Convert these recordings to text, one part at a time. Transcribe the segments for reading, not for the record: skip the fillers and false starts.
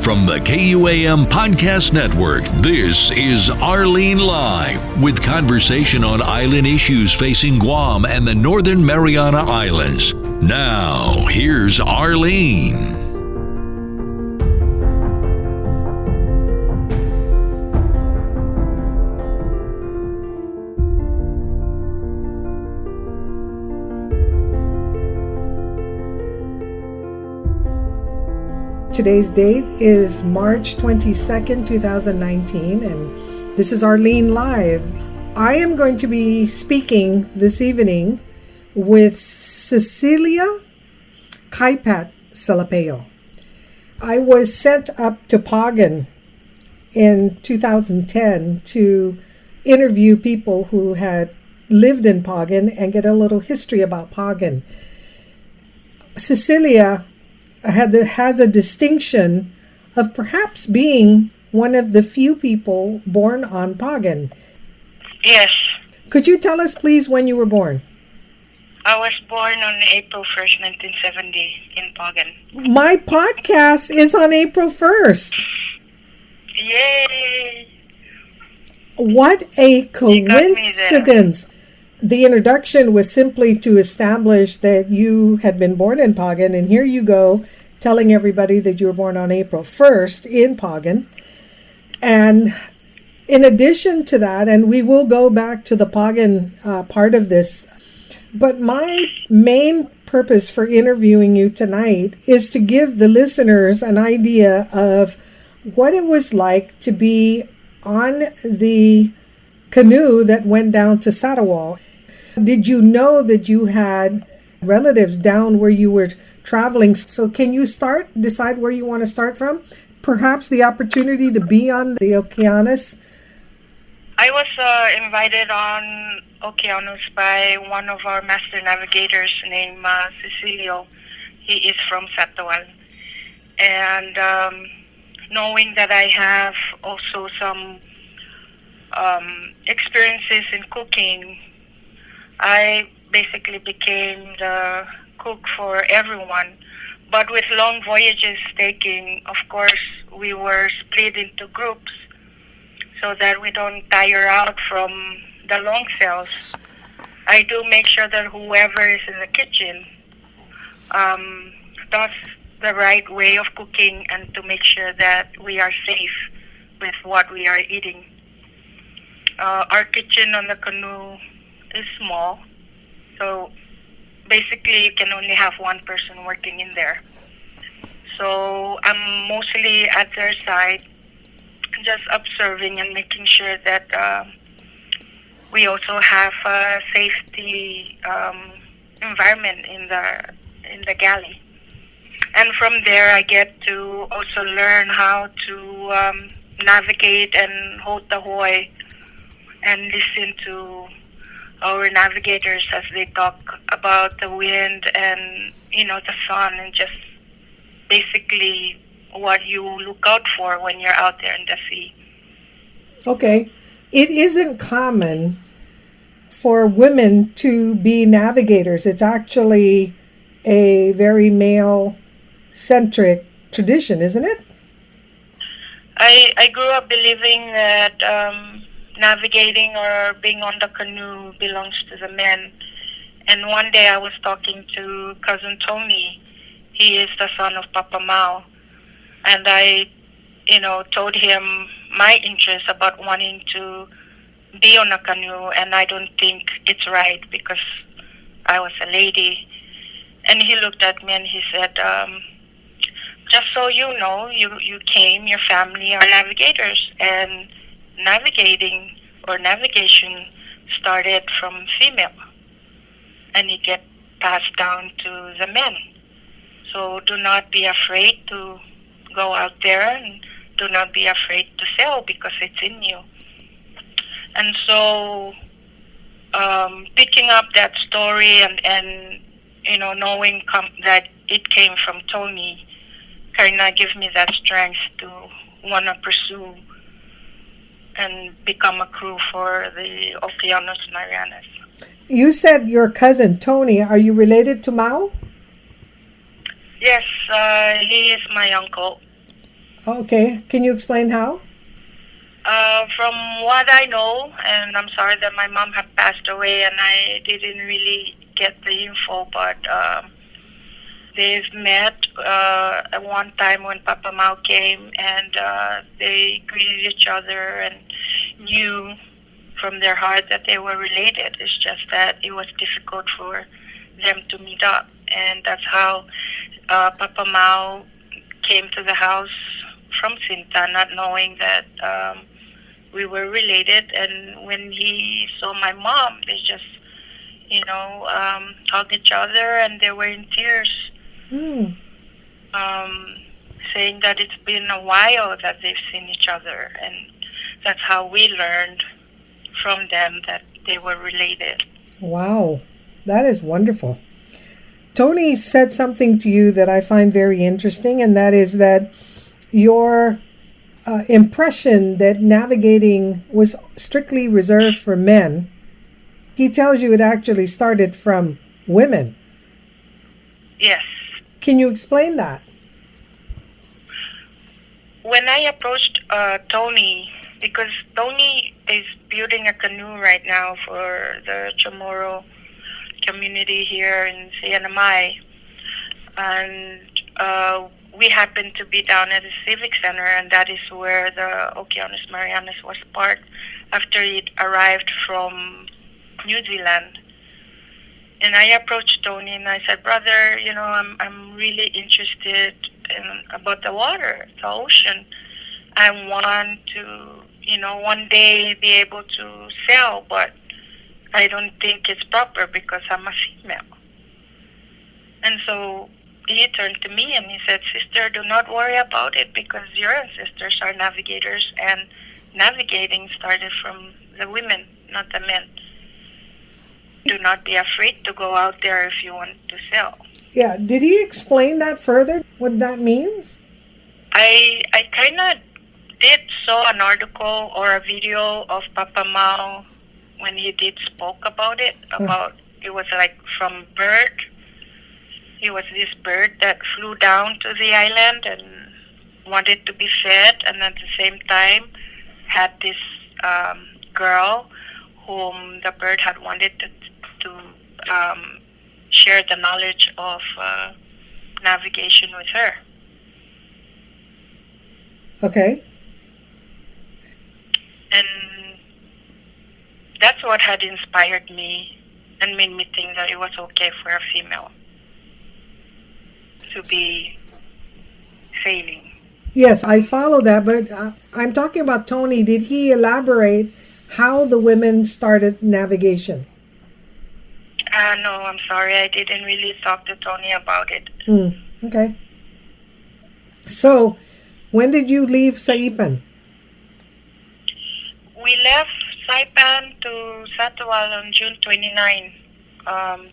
From the KUAM Podcast Network, this is Rlene Live, with conversation on island issues facing Guam and the Northern Mariana Islands. Now, here's Rlene. Today's date is March 22nd, 2019, and this is Rlene Live. I am going to be speaking this evening with Cecilia Kaipat Selepeo. I was sent up to Pagan in 2010 to interview people who had lived in Pagan and get a little history about Pagan. Cecilia has a distinction of perhaps being one of the few people born on Pagan. Yes. Could you tell us, please, when you were born? I was born on April 1st, 1970 in Pagan. My podcast is on April 1st. Yay! What a coincidence. The introduction was simply to establish that you had been born in Pagan, and here you go telling everybody that you were born on April 1st in Pagan. And in addition to that, and we will go back to the Pagan part of this, but my main purpose for interviewing you tonight is to give the listeners an idea of what it was like to be on the canoe that went down to Sarawak. Did you know that you had relatives down where you were traveling? So can you decide where you want to start from? Perhaps the opportunity to be on the Okeanos? I was invited on Okeanos by one of our master navigators named Cecilia. He is from Satawan. And knowing that I have also some experiences in cooking, I basically became the cook for everyone. But with long voyages taking, of course, we were split into groups so that we don't tire out from the long sails. I do make sure that whoever is in the kitchen does the right way of cooking and to make sure that we are safe with what we are eating. Our kitchen on the canoe is small, so basically you can only have one person working in there. So I'm mostly at their side, just observing and making sure that we also have a safety environment in the galley. And from there I get to also learn how to navigate and hold the hoy and listen to our navigators as they talk about the wind and, the sun and just basically what you look out for when you're out there in the sea. Okay. It isn't common for women to be navigators. It's actually a very male-centric tradition, isn't it? I grew up believing that navigating or being on the canoe belongs to the men. And one day I was talking to cousin Tony. He is the son of Papa Mao. And I, told him my interest about wanting to be on a canoe, and I don't think it's right because I was a lady. And he looked at me and he said, just so you know, you came, your family are navigators, and navigating or navigation started from female, and it get passed down to the men. So do not be afraid to go out there, and do not be afraid to sail because it's in you. And so picking up that story and knowing that it came from Tony kind of gives me that strength to want to pursue and become a crew for the Okeanos Marianas. You said your cousin Tony. Are you related to Mao? Yes, he is my uncle. Okay, can you explain how? From what I know, and I'm sorry that my mom had passed away and I didn't really get the info, but they've met at one time when Papa Mao came, and they greeted each other and knew from their heart that they were related. It's just that it was difficult for them to meet up, and that's how Papa Mao came to the house from Sinta, not knowing that we were related. And when he saw my mom, they just, hugged each other, and they were in tears, saying that it's been a while that they've seen each other, and that's how we learned from them that they were related. Wow, that is wonderful. Tony said something to you that I find very interesting, and that is that your impression that navigating was strictly reserved for men, he tells you it actually started from women. Yes. Can you explain that? When I approached Tony, because Tony is building a canoe right now for the Chamorro community here in Sianamay, and we happened to be down at the Civic Center, and that is where the Okeanos Marianas was parked after it arrived from New Zealand. And I approached Tony and I said, brother, I'm really interested about the water, the ocean. I want to, one day be able to sail, but I don't think it's proper because I'm a female. And so he turned to me and he said, sister, do not worry about it because your ancestors are navigators, and navigating started from the women, not the men. Do not be afraid to go out there if you want to sail. Yeah, did he explain that further, what that means? I kind of did saw an article or a video of Papa Mao when he did spoke about it, it was like from bird. He was this bird that flew down to the island and wanted to be fed, and at the same time had this girl whom the bird had wanted to share the knowledge of navigation with her. Okay. And that's what had inspired me and made me think that it was okay for a female to be sailing. Yes, I follow that, but I'm talking about Tony. Did he elaborate how the women started navigation? No, I'm sorry. I didn't really talk to Tony about it. Okay. So, when did you leave Saipan? We left Saipan to Satawal on June 29,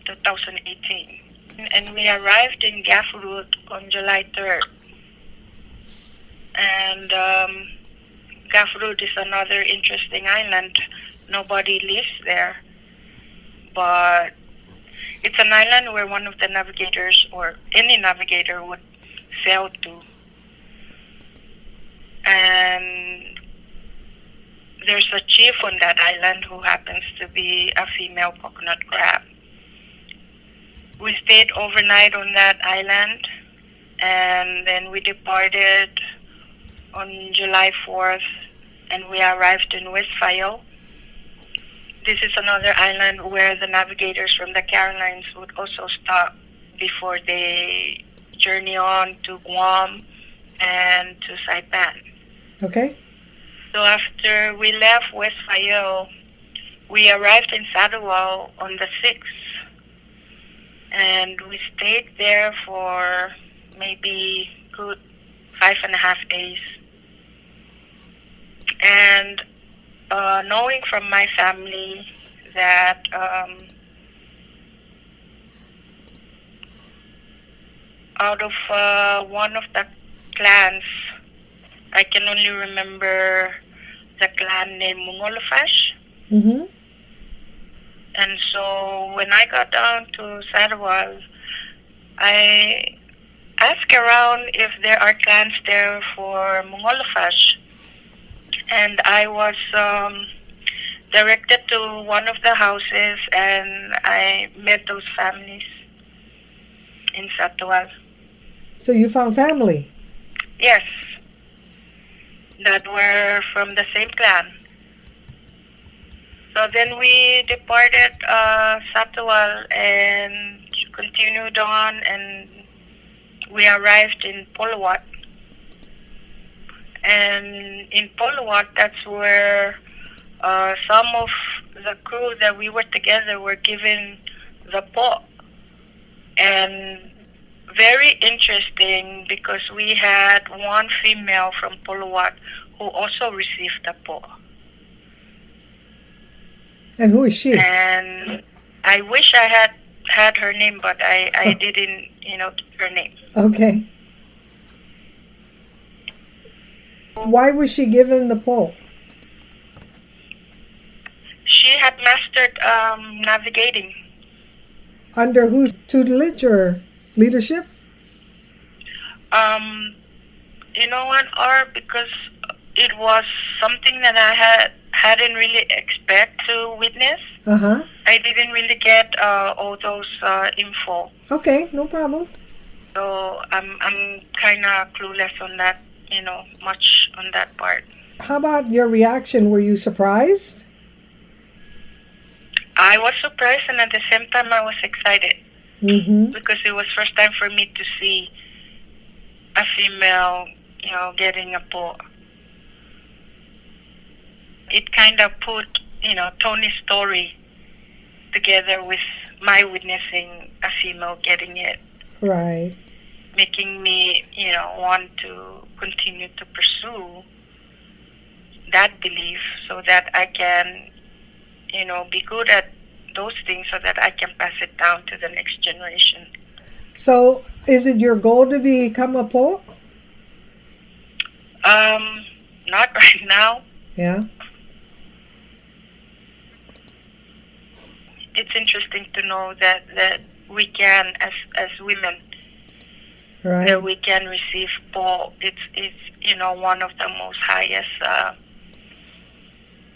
2018. And we arrived in Grapefruit on July 3rd. And Grapefruit is another interesting island. Nobody lives there. But it's an island where one of the navigators or any navigator would sail to. And there's a chief on that island who happens to be a female coconut crab. We stayed overnight on that island, and then we departed on July 4th, and we arrived in West Fayal. This is another island where the navigators from the Carolines would also stop before they journey on to Guam and to Saipan. Okay. So after we left West Fayal, we arrived in Sadawal on the 6th. And we stayed there for maybe good 5.5 days. And knowing from my family that out of one of the clans, I can only remember the clan named Mungolofash. Mm-hmm. And so when I got down to Sadawal, I asked around if there are clans there for Mongolofash, and I was directed to one of the houses, and I met those families in Satawal. So you found family? Yes, that were from the same clan. So then we departed Satawal and continued on, and we arrived in Polowat. And in Polowat, that's where some of the crew that we were together were given the po. And very interesting, because we had one female from Polowat who also received the po. And who is she? And I wish I had her name, but I didn't, get her name. Okay. Why was she given the pole? She had mastered navigating. Under whose tutelage or leadership? You know what, because it was something that I hadn't really expect to witness. Uh-huh. I didn't really get all those info. Okay, no problem. So I'm kind of clueless on that, much on that part. How about your reaction? Were you surprised? I was surprised, and at the same time I was excited. Mm-hmm. Because it was first time for me to see a female, getting a po. It kind of put, Tony's story together with my witnessing a female getting it. Right. Making me, want to continue to pursue that belief so that I can, be good at those things so that I can pass it down to the next generation. So, is it your goal to become a po? Not right now. Yeah. It's interesting to know that we can, as women, Right. that we can receive po. It's one of the most highest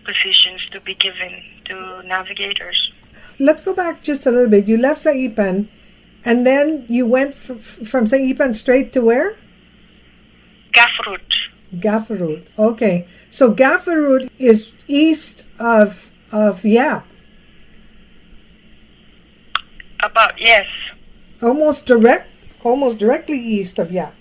positions to be given to navigators. Let's go back just a little bit. You left Saipan, and then you went from Saipan straight to where? Grapefruit. Grapefruit. Okay. So Grapefruit is east of Yap. Yes. Almost directly east of Yap.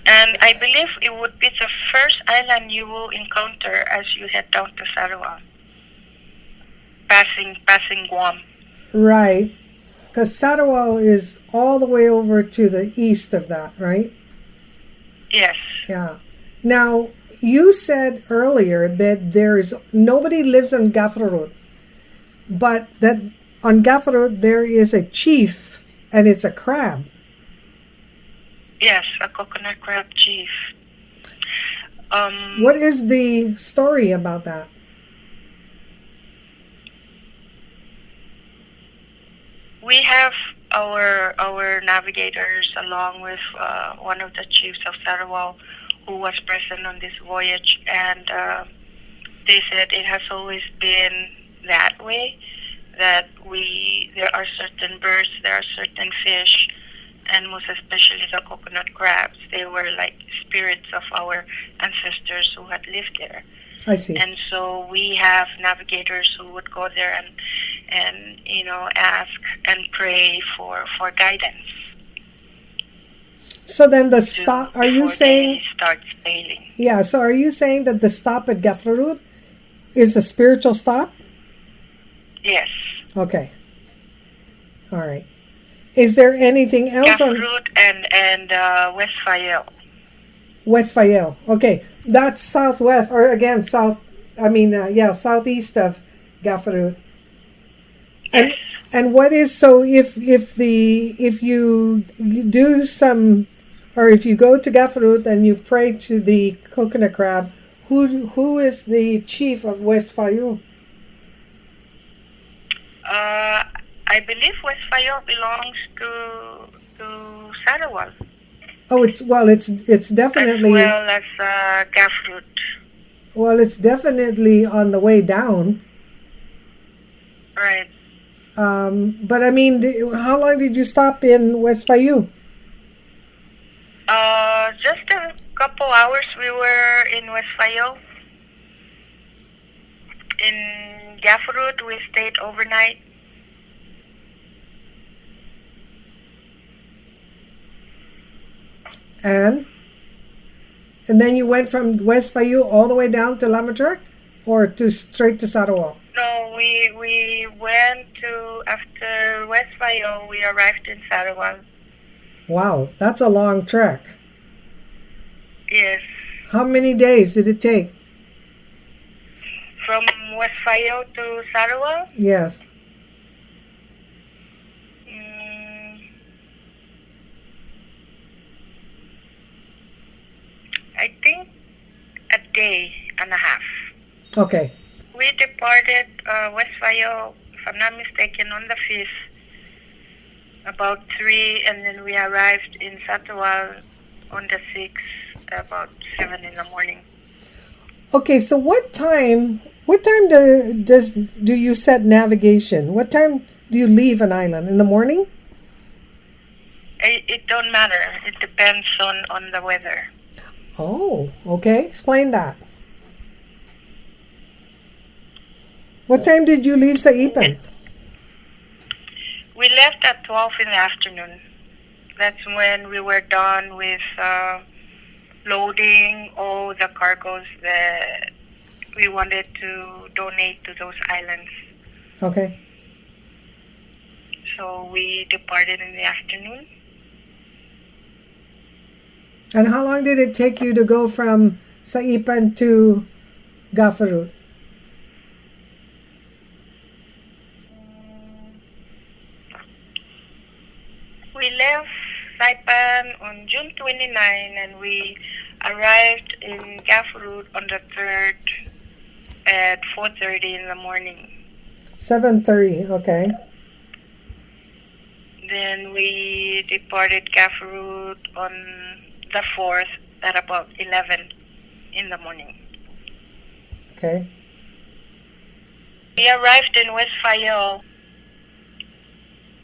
And I believe it would be the first island you will encounter as you head down to Sarawak. Passing Guam. Right. Because Sarawal is all the way over to the east of that, right? Yes. Yeah. Now, you said earlier that nobody lives on Grapefruit, but that on Grapefruit there is a chief, and it's a crab. Yes, a coconut crab chief. What is the story about that? We have our navigators along with one of the chiefs of Sarawak who was present on this voyage, and they said it has always been that way, that there are certain birds, there are certain fish, and most especially the coconut crabs. They were like spirits of our ancestors who had lived there. I see. And so we have navigators who would go there and ask and pray for guidance. So then the stop, are you saying? Start sailing. Yeah. So are you saying that the stop at Grapefruit is a spiritual stop? Yes. Okay. All right. Is there anything else on Grapefruit and West Fayel. West Fayel? Okay, that's southwest, or again southeast of Grapefruit. And Yes. and what is, so if you do some, or if you go to Grapefruit and you pray to the coconut crab, who is the chief of West Fayel? I believe West Fayel belongs to Sarawal, Oh, it's as definitely well as Grapefruit. it's definitely on the way down. Right. But I mean, how long did you stop in West Payu? Just a couple hours we were in West Fayo. In Grapefruit, we stayed overnight. And then you went from West Payu all the way down to Lamatruck, or to straight to Sarawak? No, we went to, after West Fayo, we arrived in Sarawal. Wow, that's a long trek. Yes. How many days did it take? From West Fayo to Sarawal, Yes. I think a day and a half. Okay. We departed West Fayo, if I'm not mistaken, on the 5th, about 3, and then we arrived in Satawal on the 6th, about 7 in the morning. Okay, so what time do you set navigation? What time do you leave an island? In the morning? It don't matter. It depends on the weather. Oh, okay. Explain that. What time did you leave Saipan? We left at 12 in the afternoon. That's when we were done with loading all the cargoes that we wanted to donate to those islands. Okay. So we departed in the afternoon. And how long did it take you to go from Saipan to Grapefruit? We left Saipan on June 29 and we arrived in Grapefruit on the 3rd at 4:30 in the morning. 7:30, okay. Then we departed Grapefruit on the 4th at about 11 in the morning. Okay. We arrived in West Fayo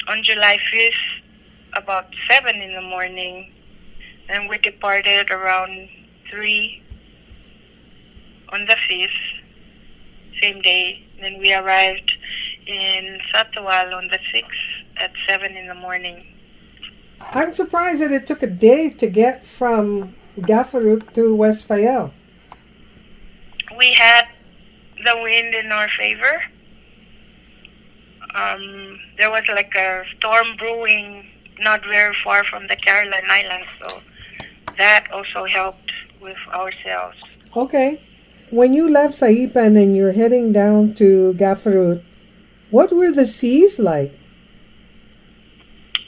on July 5th about 7 in the morning, and we departed around 3 on the 5th, same day. Then we arrived in Satawal on the 6th at 7 in the morning. I'm surprised that it took a day to get from Grapefruit to West Fayo. We had the wind in our favor. There was like a storm brewing not very far from the Caroline Islands, so that also helped with ourselves. Okay. When you left Saipan and you're heading down to Grapefruit, what were the seas like?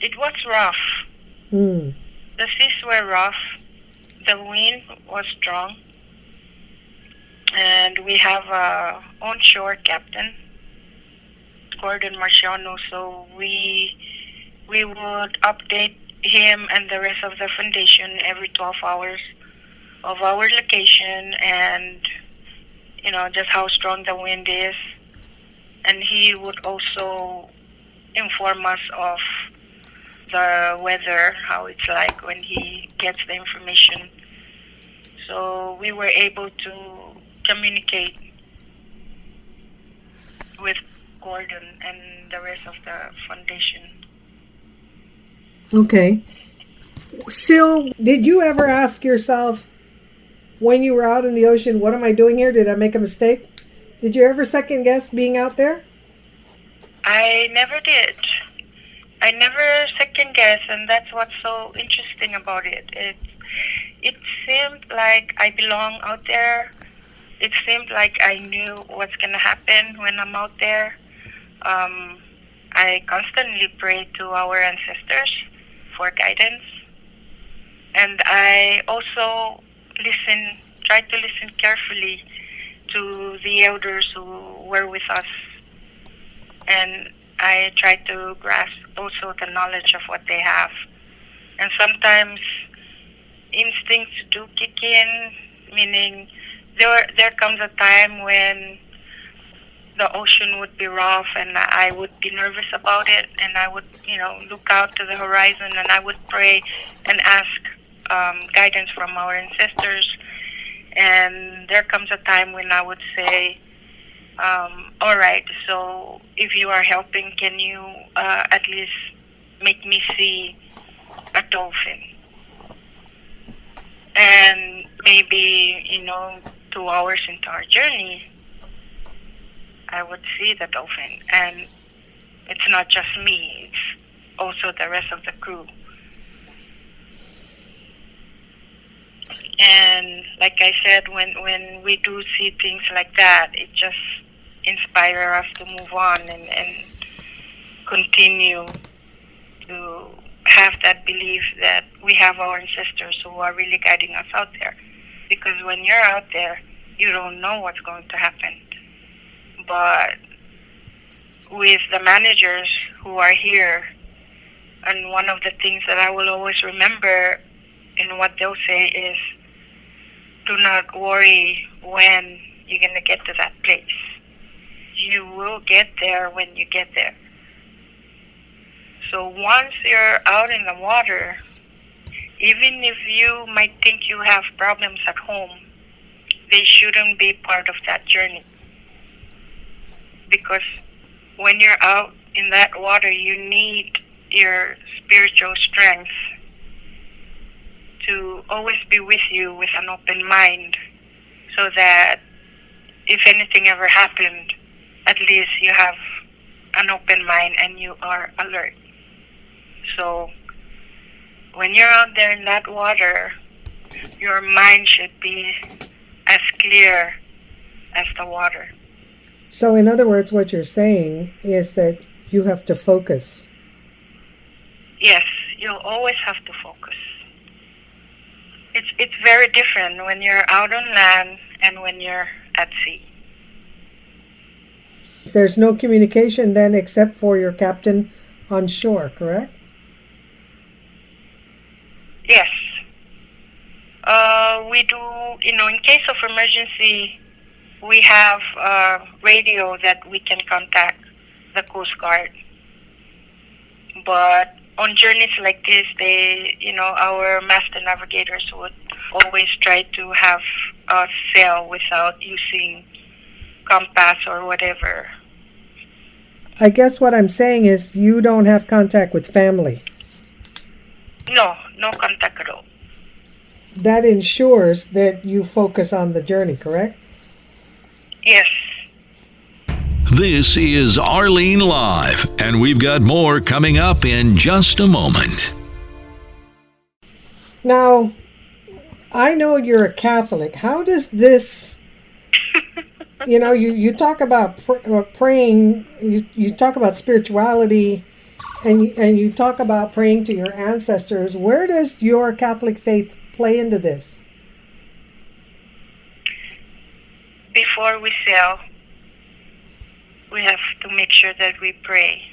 It was rough. Hmm. The seas were rough. The wind was strong. And we have a onshore captain, Gordon Marciano, so we would update him and the rest of the foundation every 12 hours of our location and, just how strong the wind is. And he would also inform us of the weather, how it's like when he gets the information. So we were able to communicate with Gordon and the rest of the foundation. Okay. Sil, did you ever ask yourself when you were out in the ocean, what am I doing here? Did I make a mistake? Did you ever second guess being out there? I never did. I never second guess, and that's what's so interesting about it. It seemed like I belong out there. It seemed like I knew what's going to happen when I'm out there. I constantly pray to our ancestors for guidance. And I also try to listen carefully to the elders who were with us. And I try to grasp also the knowledge of what they have. And sometimes instincts do kick in, meaning there comes a time when the ocean would be rough and I would be nervous about it, and I would, look out to the horizon and I would pray and ask guidance from our ancestors. And there comes a time when I would say, all right, so if you are helping, can you at least make me see a dolphin? And maybe, 2 hours into our journey, I would see the dolphin. And it's not just me, it's also the rest of the crew. And like I said, when we do see things like that, it just inspires us to move on and continue to have that belief that we have our ancestors who are really guiding us out there. Because when you're out there, you don't know what's going to happen. But with the managers who are here, and one of the things that I will always remember in what they'll say is, do not worry when you're going to get to that place. You will get there when you get there. So once you're out in the water, even if you might think you have problems at home, they shouldn't be part of that journey. Because when you're out in that water, you need your spiritual strength to always be with you with an open mind, so that if anything ever happened, at least you have an open mind and you are alert. So when you're out there in that water, your mind should be as clear as the water. So in other words, what you're saying is that you have to focus. Yes, you'll always have to focus. It's very different when you're out on land and when you're at sea. There's no communication then except for your captain on shore, correct? Yes. We do, in case of emergency, we have radio that we can contact the Coast Guard. But on journeys like this, our master navigators would always try to have us sail without using compass or whatever. I guess what I'm saying is you don't have contact with family. No contact at all. That ensures that you focus on the journey, correct? Yes. This is Arlene Live, and we've got more coming up in just a moment. Now, I know you're a Catholic. How does this, you talk about praying, you talk about spirituality, and you talk about praying to your ancestors. Where does your Catholic faith play into this? Before we sail, we have to make sure that we pray.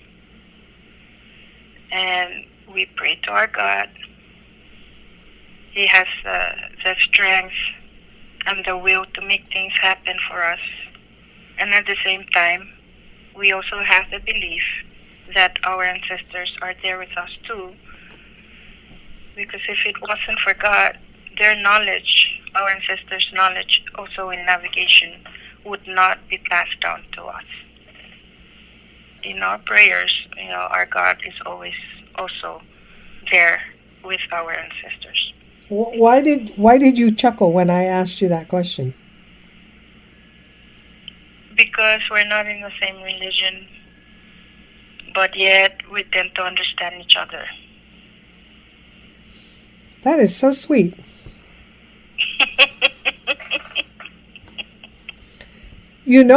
And we pray to our God. He has the strength and the will to make things happen for us. And at the same time, we also have the belief that our ancestors are there with us too. Because if it wasn't for God, their knowledge, our ancestors' knowledge also in navigation, would not be passed down to us. In our prayers, our God is always also there with our ancestors. Why did you chuckle when I asked you that question? Because we're not in the same religion, but yet we tend to understand each other. That is so sweet.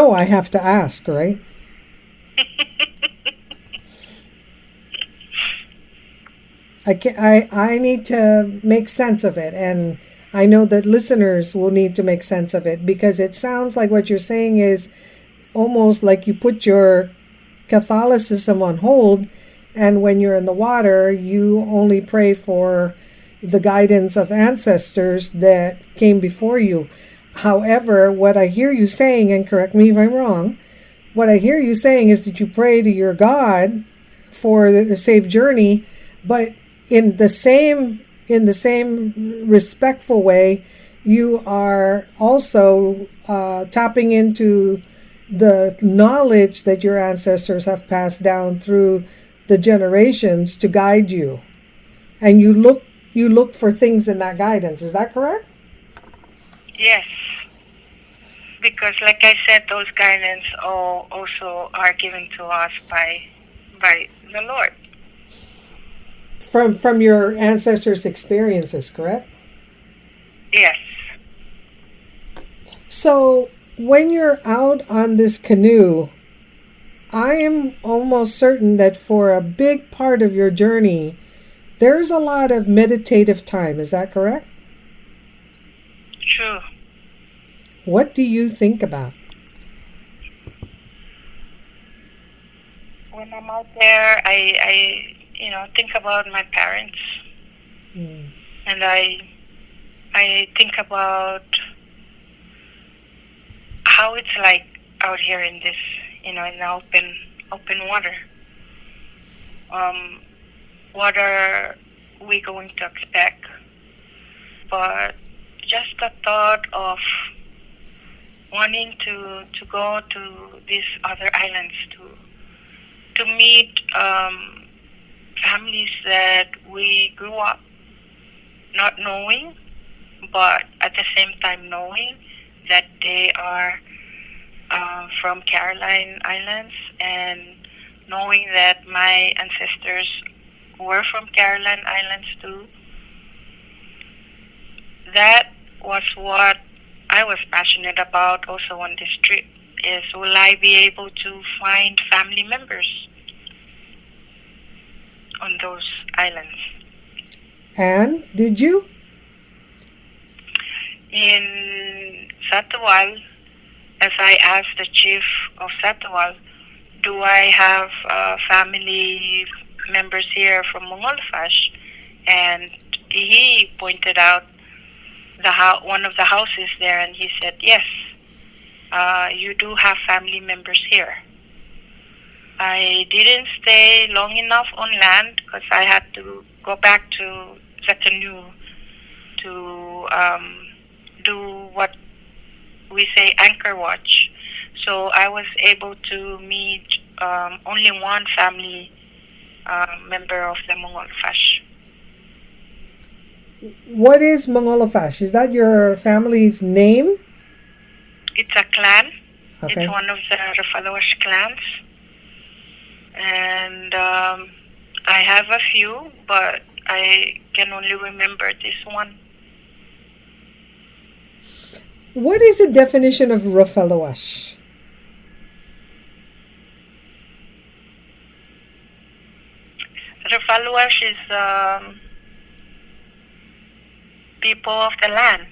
I have to ask, right? I need to make sense of it, and I know that listeners will need to make sense of it, because it sounds like what you're saying is almost like you put your Catholicism on hold And when you're in the water, you only pray for the guidance of ancestors that came before you. However, what I hear you saying, and correct me if I'm wrong, what I hear you saying is that you pray to your God for the safe journey, but in the same respectful way, you are also tapping into the knowledge that your ancestors have passed down through the generations to guide you, and you look for things in that guidance. Is that correct? Yes, because like I said, those guidance also are given to us by the Lord. From your ancestors' experiences, correct? Yes. So when you're out on this canoe, I am almost certain that for a big part of your journey, there's a lot of meditative time. Is that correct? True. What do you think about? When I'm out there, I think about my parents, and I think about how it's like out here in this, in the open water. What are we going to expect? But just the thought of wanting to go to these other islands to meet families that we grew up not knowing, but at the same time knowing that they are from Caroline Islands, and knowing that my ancestors were from Caroline Islands too. That was what I was passionate about also on this trip, is will I be able to find family members on those islands. And did you? In Satawal, as I asked the chief of Satawal, do I have family members here from Mongolfash? And he pointed out one of the houses there, and he said, yes, you do have family members here. I didn't stay long enough on land because I had to go back to the canoe to do what we say anchor watch. So I was able to meet only one family member of the Mongolfash. What is Mongolofash? Is that your family's name? It's a clan. Okay. It's one of the Rafalawash clans. And I have a few, but I can only remember this one. What is the definition of Rafalawash? Rafalawash is people of the land.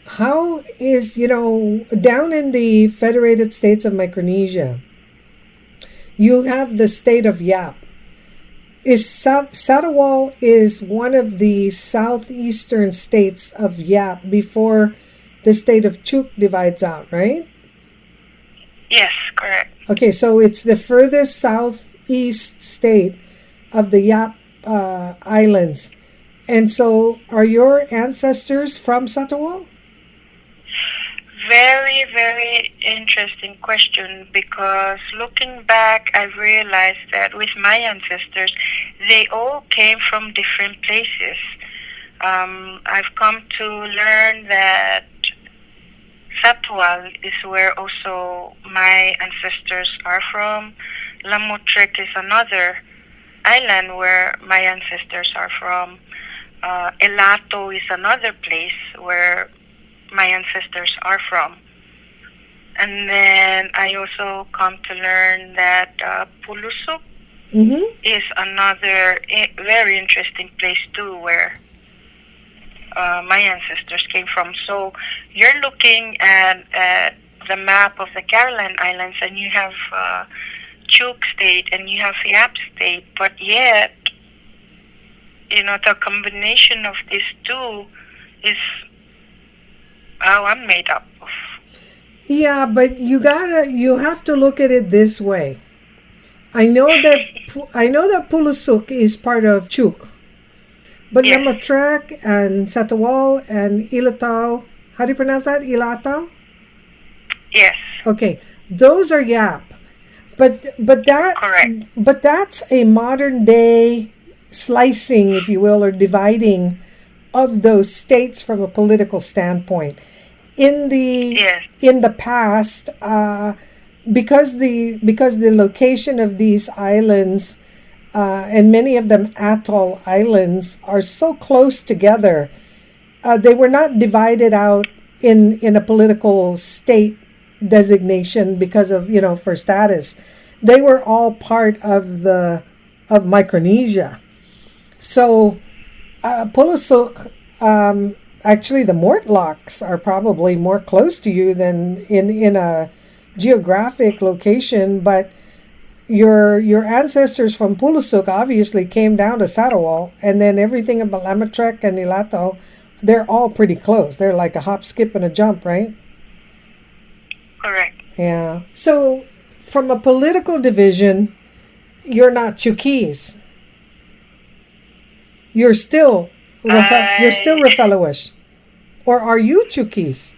How is, down in the Federated States of Micronesia, you have the state of Yap. Satawal is one of the southeastern states of Yap before the state of Chuk divides out, right? Yes, correct. Okay, so it's the furthest southeast state of the Yap Islands. And so are your ancestors from Satawal? Very, very interesting question, because looking back, I realized that with my ancestors, they all came from different places. I've come to learn that Satawal is where also my ancestors are from. Lamutrek is another island where my ancestors are from. Elato is another place where my ancestors are from. And then I also come to learn that Pulusuk is another very interesting place too, where my ancestors came from. So you're looking at the map of the Caroline Islands, and you have Chuk state and you have Yap state, but yet, the combination of these two is how I'm made up of. Yeah, but you have to look at it this way. I know that Pulusuk is part of Chuk, but Yes. Namatrek and Satawal and Ilatao, how do you pronounce that? Ilatao? Yes, Okay, those are Yap. But correct. But that's a modern day slicing, if you will, or dividing of those states from a political standpoint. In the Yes. in the past, because the location of these islands, and many of them atoll islands, are so close together, they were not divided out in a political state designation because of, for status. They were all part of Micronesia. So Pulusuk, actually the Mortlocks are probably more close to you than in a geographic location, but your ancestors from Pulusuk obviously came down to Sarawal, and then everything about Lamatrek and Ilato, they're all pretty close. They're like a hop, skip, and a jump, right? Correct. Yeah. So, from a political division, you're not Chukis. You're still Rafellowish. Or are you Chukis?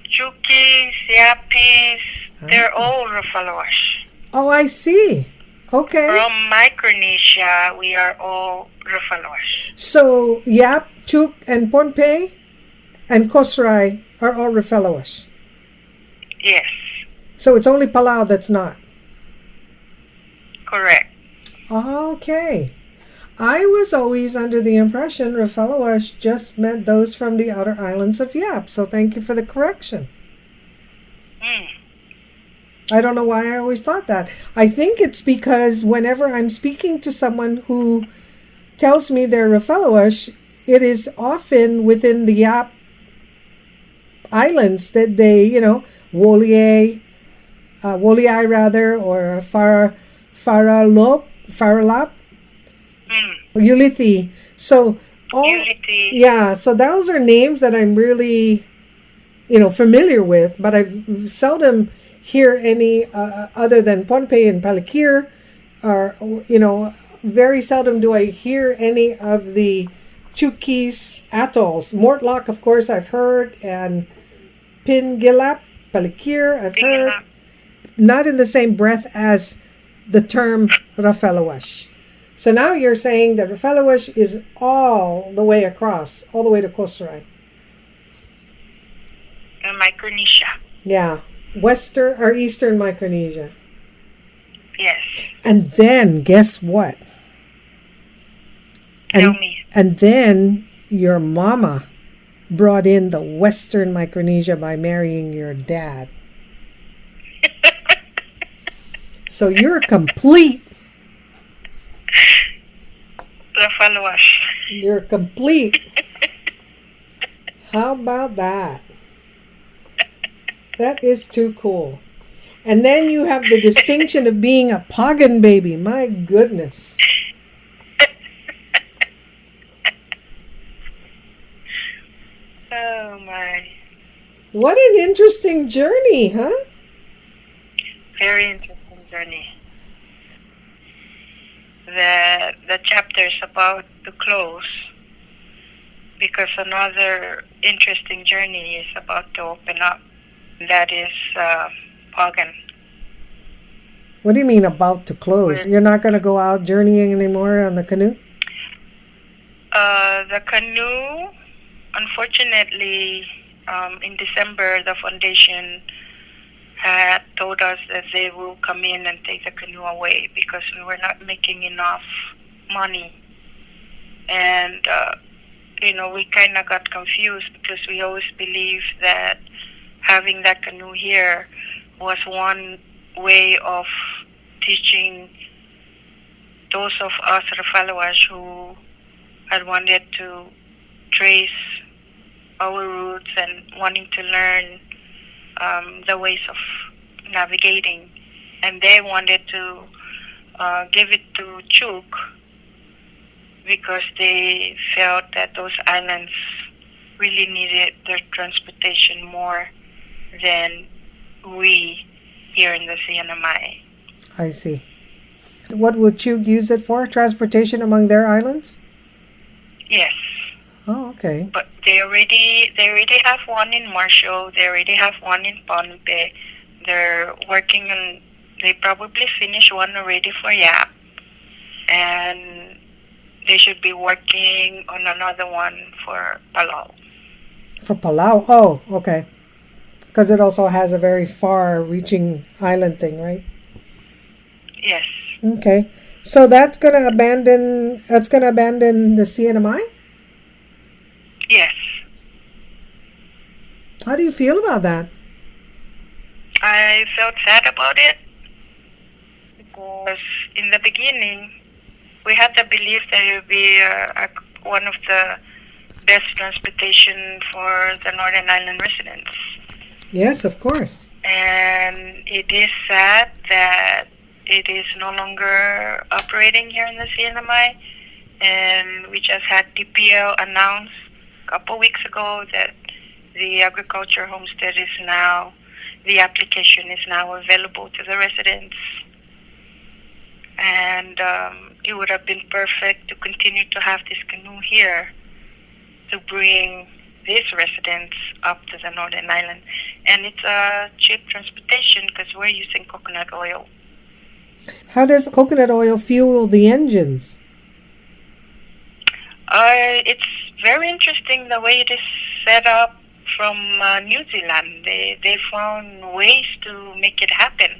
Chukis, Yapis, they're all Rafalawash. Oh, I see. Okay. From Micronesia, we are all Rafalawash. So, Yap, Chuk, and Pohnpei and Kosrae are all Rafellowish. Yes, So it's only Palau that's not. correct. Okay. I was always under the impression Rafellowish just meant those from the outer islands of Yap. So thank you for the correction. I don't know why I always thought that. I think it's because whenever I'm speaking to someone who tells me they're Rafellowish, it is often within the Yap islands that they, Wolliai rather, or Faralap, Ulithi. So Unity. yeah, so those are names that I'm really, familiar with, but I've seldom hear any other than Pohnpei and Palikir, or very seldom do I hear any of the Chukis atolls. Mortlock, of course, I've heard, and Pingilap, Palikir, I've heard. Not in the same breath as the term Rafellowish. So now you're saying that Rafellowish is all the way across, all the way to Kosrae. Micronesia. Yeah, Western or Eastern Micronesia. Yes. And then, guess what? Tell me. And then your mama brought in the Western Micronesia by marrying your dad. So you're complete. Rafalawash. You're complete. How about that? That is too cool. And then you have the distinction of being a Pagan baby. My goodness. Oh my. What an interesting journey, huh? Very interesting journey. The chapter is about to close because another interesting journey is about to open up. That is Pagan. What do you mean about to close? You're not going to go out journeying anymore on the canoe? The canoe, unfortunately, in December, the foundation had told us that they will come in and take the canoe away because we were not making enough money. And, we kind of got confused because we always believed that having that canoe here was one way of teaching those of us Rafalawash who had wanted to trace our roots and wanting to learn the ways of navigating. and they wanted to give it to Chuk because they felt that those islands really needed their transportation more than we here in the CNMI. I see. What would Chug use it for? Transportation among their islands? Yes. Oh, okay. But they already have one in Marshall. They already have one in Pohnpei. They're working on. They probably finished one already for Yap, and they should be working on another one for Palau. For Palau? Oh, okay. Because it also has a very far-reaching island thing, right? Yes. Okay. So that's gonna abandon the CNMI? Yes. How do you feel about that? I felt sad about it because in the beginning we had the belief that it would be one of the best transportation for the Northern Island residents. Yes, of course. And it is sad that it is no longer operating here in the CNMI. And we just had TPL announce a couple weeks ago that the agriculture homestead is now, the application is now available to the residents. And it would have been perfect to continue to have this canoe here to bring these residents up to the Northern Island. And it's a cheap transportation because we're using coconut oil. How does coconut oil fuel the engines? It's very interesting the way it is set up from New Zealand. They found ways to make it happen.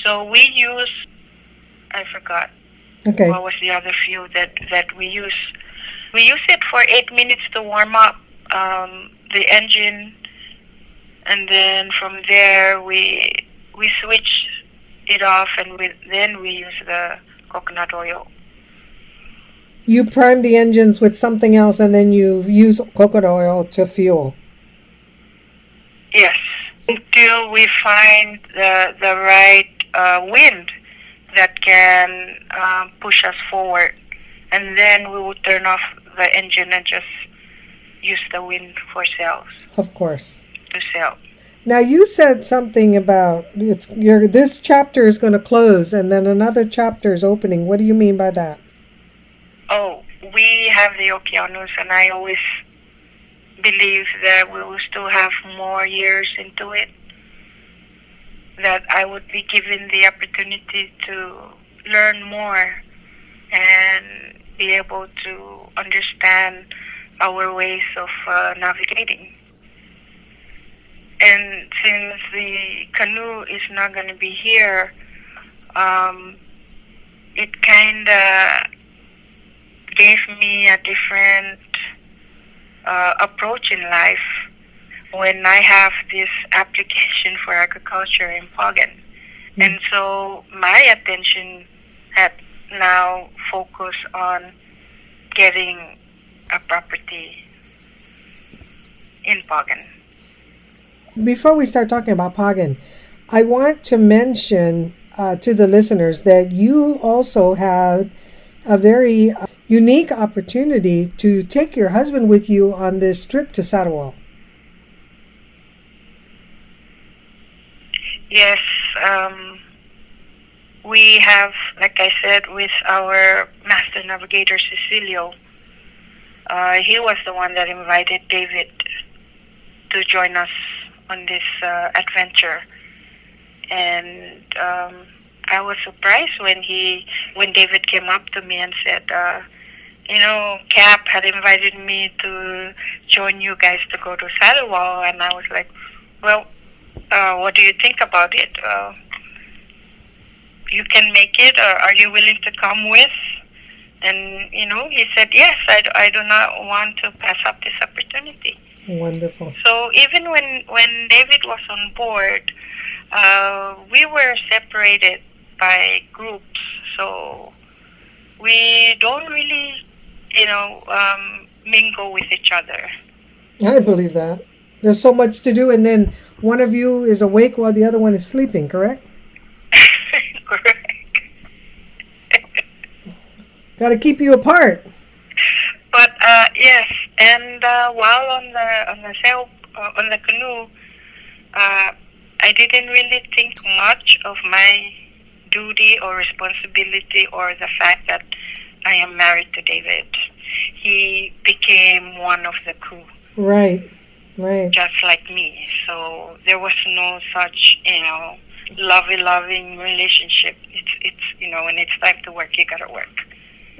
So we use, I forgot, Okay. what was the other fuel that we use. We use it for 8 minutes to warm up the engine, and then from there we switch it off, and then we use the coconut oil. You prime the engines with something else, and then you use coconut oil to fuel. Yes, until we find the right wind that can push us forward, and then we will turn off the engine and just use the wind for sails. Of course. To sail. Now you said something about this chapter is going to close, and then another chapter is opening. What do you mean by that? Oh, we have the Okeanos, and I always believe that we will still have more years into it, that I would be given the opportunity to learn more and be able to understand our ways of navigating. And since the canoe is not going to be here, it kind of gave me a different approach in life when I have this application for agriculture in Pagan. And so my attention had now focused on getting a property in Pagan. Before we start talking about Pagan, I want to mention to the listeners that you also had a very unique opportunity to take your husband with you on this trip to Sarawak. Yes, we have, like I said, with our master navigator, Cecilio, he was the one that invited David to join us on this adventure. And I was surprised when David came up to me and said, Cap had invited me to join you guys to go to Sarawak. And I was like, well, what do you think about it? You can make it, or are you willing to come with? And, he said, yes, I do not want to pass up this opportunity. Wonderful. So even when David was on board, we were separated by groups. So we don't really, mingle with each other. I believe that. There's so much to do, and then one of you is awake while the other one is sleeping, correct? Got to keep you apart. But yes, and while on the canoe, I didn't really think much of my duty or responsibility or the fact that I am married to David. He became one of the crew. Right. Just like me. So there was no such, loving relationship. It's when it's time to work, you gotta work.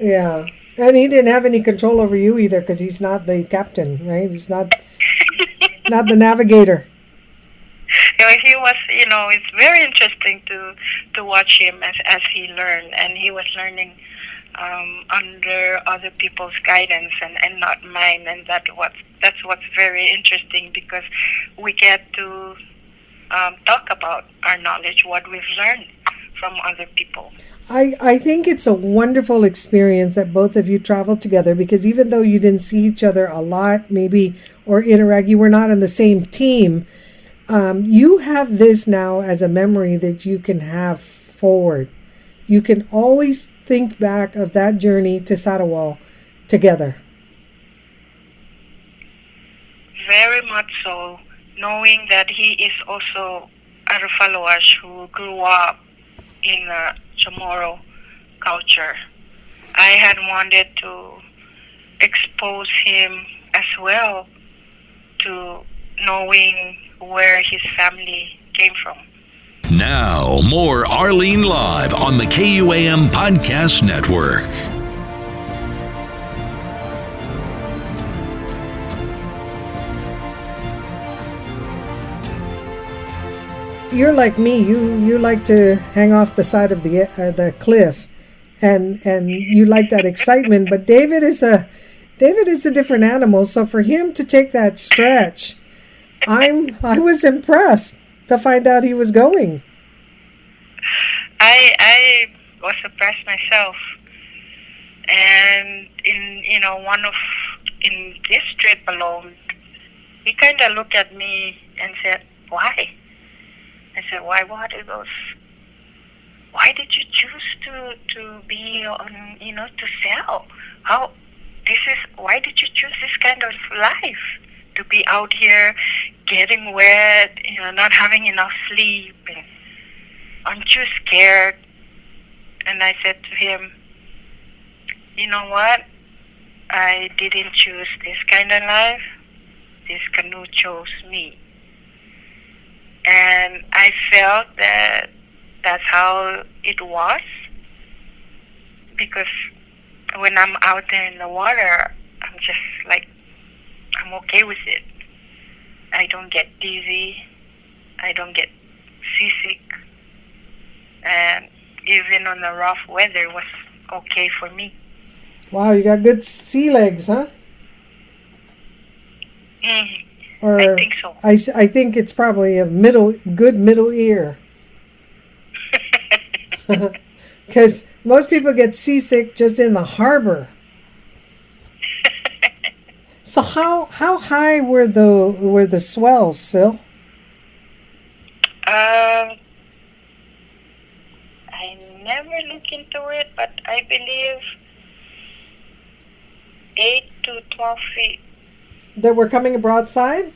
Yeah. And he didn't have any control over you either because he's not the captain, right? He's not the navigator. He was, it's very interesting to watch him as he learned, and he was learning under other people's guidance and not mine, and that's what's very interesting because we get to talk about our knowledge, what we've learned from other people. I think it's a wonderful experience that both of you traveled together because even though you didn't see each other a lot, maybe, or interact, you were not on the same team. You have this now as a memory that you can have forward. You can always think back of that journey to Sarawal together. Very much so, knowing that he is also a Rufaloash who grew up in a Chamorro culture. I had wanted to expose him as well to knowing where his family came from. Now, more Arlene Live on the KUAM Podcast Network. You're like me. You like to hang off the side of the cliff, and you like that excitement. But David is a different animal. So for him to take that stretch, I was impressed to find out he was going. I was surprised myself, and in this trip alone, he kind of looked at me and said, "Why?" I said, "Why what?" He goes, "Why did you choose to be on, to sell? Why did you choose this kind of life? To be out here getting wet, not having enough sleep, and aren't you scared?" And I said to him, "You know what? I didn't choose this kind of life. This canoe chose me." And I felt that that's how it was, because when I'm out there in the water, I'm just like, I'm okay with it. I don't get dizzy. I don't get seasick. And even on the rough weather, it was okay for me. Wow, you got good sea legs, huh? Or I think so. I think it's probably a good middle ear. Because most people get seasick just in the harbor. So how high were the swells, Sil? I never looked into it, but I believe 8 to 12 feet. That were coming broadside?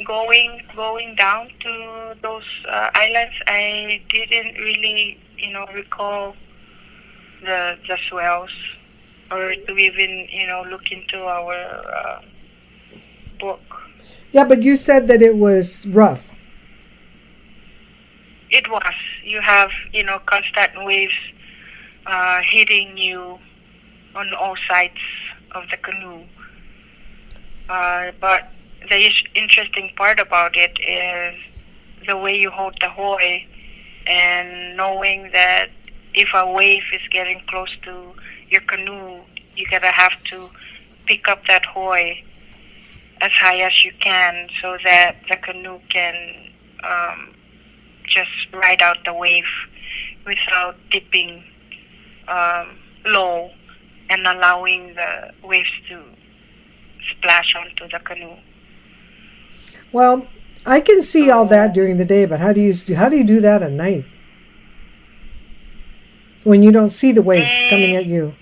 Going down to those islands, I didn't really, recall the swells, or to even, look into our book. Yeah, but you said that it was rough. It was. You have, constant waves hitting you on all sides of the canoe. But the interesting part about it is the way you hold the hoy, and knowing that if a wave is getting close to your canoe, you gotta have to pick up that hoy as high as you can so that the canoe can just ride out the wave without dipping low and allowing the waves to splash onto the canoe. Well, I can see all that during the day, but how do you do that at night? when you don't see the waves coming at you?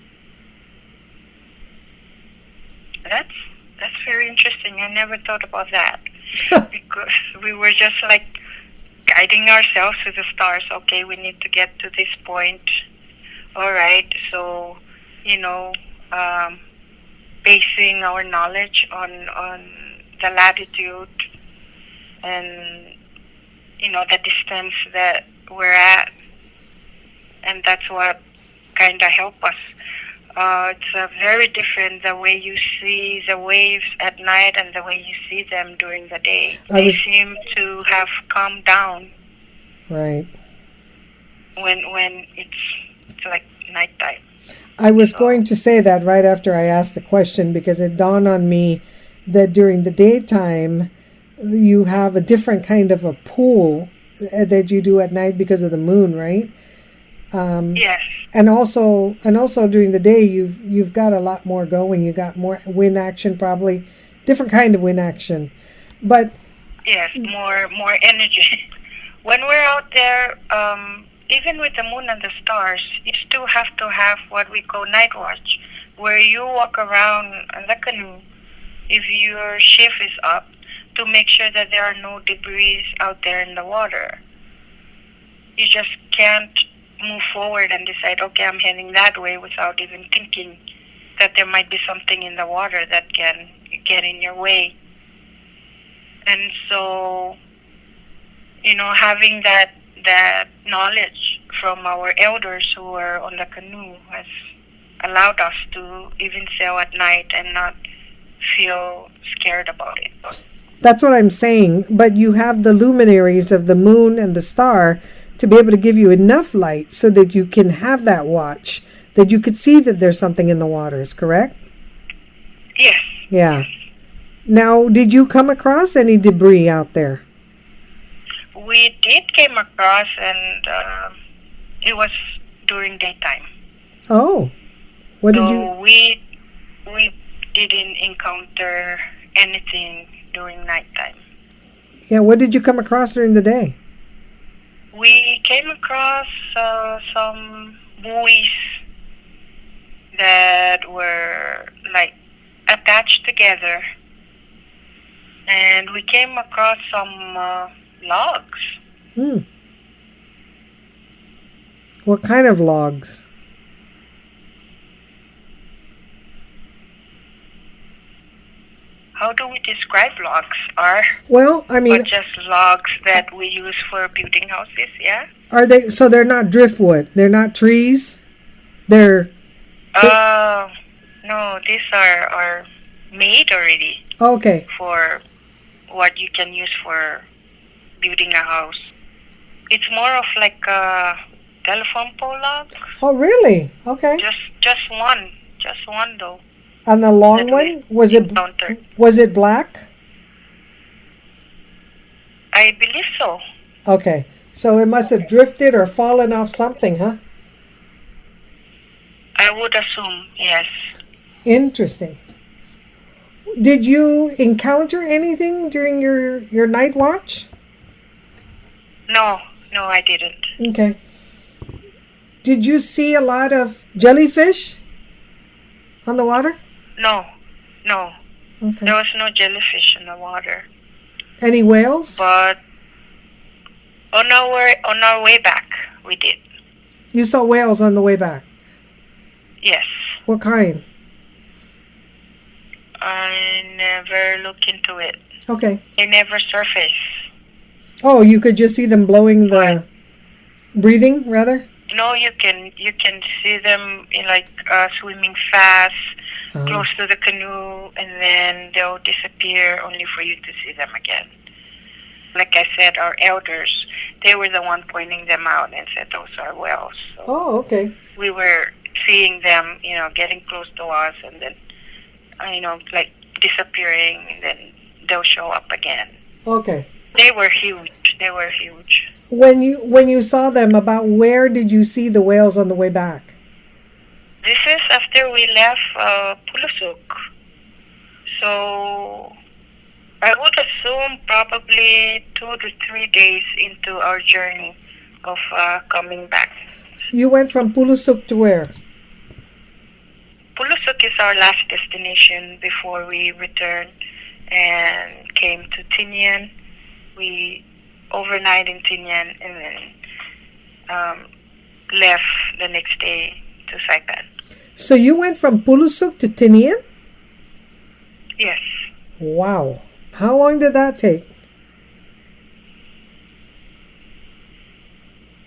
That's very interesting. I never thought about that. Because we were just like guiding ourselves with the stars. Okay, we need to get to this point. All right, so, basing our knowledge on the latitude and, the distance that we're at. And that's what kind of helped us. It's very different the way you see the waves at night and the way you see them during the day. They seem to have calmed down. Right. When it's like nighttime. I was going to say that right after I asked the question, because it dawned on me that during the daytime you have a different kind of a pool that you do at night because of the moon, right? Yes. And also during the day you've got a lot more going. You got more wind action, probably different kind of wind action. But yes, more energy. When we're out there, even with the moon and the stars, you still have to have what we call night watch, where you walk around in the canoe if your shift is up to make sure that there are no debris out there in the water. You just can't move forward and decide, okay, I'm heading that way without even thinking that there might be something in the water that can get in your way. And so, having that knowledge from our elders who were on the canoe has allowed us to even sail at night and not feel scared about it. That's what I'm saying. But you have the luminaries of the moon and the star to be able to give you enough light so that you can have that watch, that you could see that there's something in the waters, correct? Yes. Yeah. Now, did you come across any debris out there? We did came across, and it was during daytime. Oh. What did you... We didn't encounter anything during nighttime. Yeah, what did you come across during the day? We came across some buoys that were like attached together, and we came across some logs. What kind of logs? How do we describe logs? Well, I mean, or just logs that we use for building houses, yeah? Are they, so they're not driftwood? They're not trees? No, these are made already. Okay. For what you can use for building a house. It's more of like a telephone pole log. Oh, really? Okay. Just one though. And a long one? Was it black? I believe so. Okay. So it must have drifted or fallen off something, huh? I would assume, yes. Interesting. Did you encounter anything during your night watch? No, I didn't. Okay. Did you see a lot of jellyfish on the water? No. Okay. There was no jellyfish in the water. Any whales? But on our way back, we did. You saw whales on the way back? Yes. What kind? I never looked into it. Okay. They never surfaced. Oh, you could just see them blowing the... breathing, rather? No, you can see them in swimming fast, close to the canoe, and then they'll disappear only for you to see them again. Like I said, our elders, they were the one pointing them out and said those are whales. So oh, okay. We were seeing them, getting close to us, and then, disappearing, and then they'll show up again. Okay. They were huge. When you saw them, about where did you see the whales on the way back? This is after we left Pulusuk. So I would assume probably 2 to 3 days into our journey of coming back. You went from Pulusuk to where? Pulusuk is our last destination before we returned and came to Tinian. We overnight in Tinian and then left the next day to Saipan. So you went from Pulusuk to Tinian? Yes. Wow. How long did that take?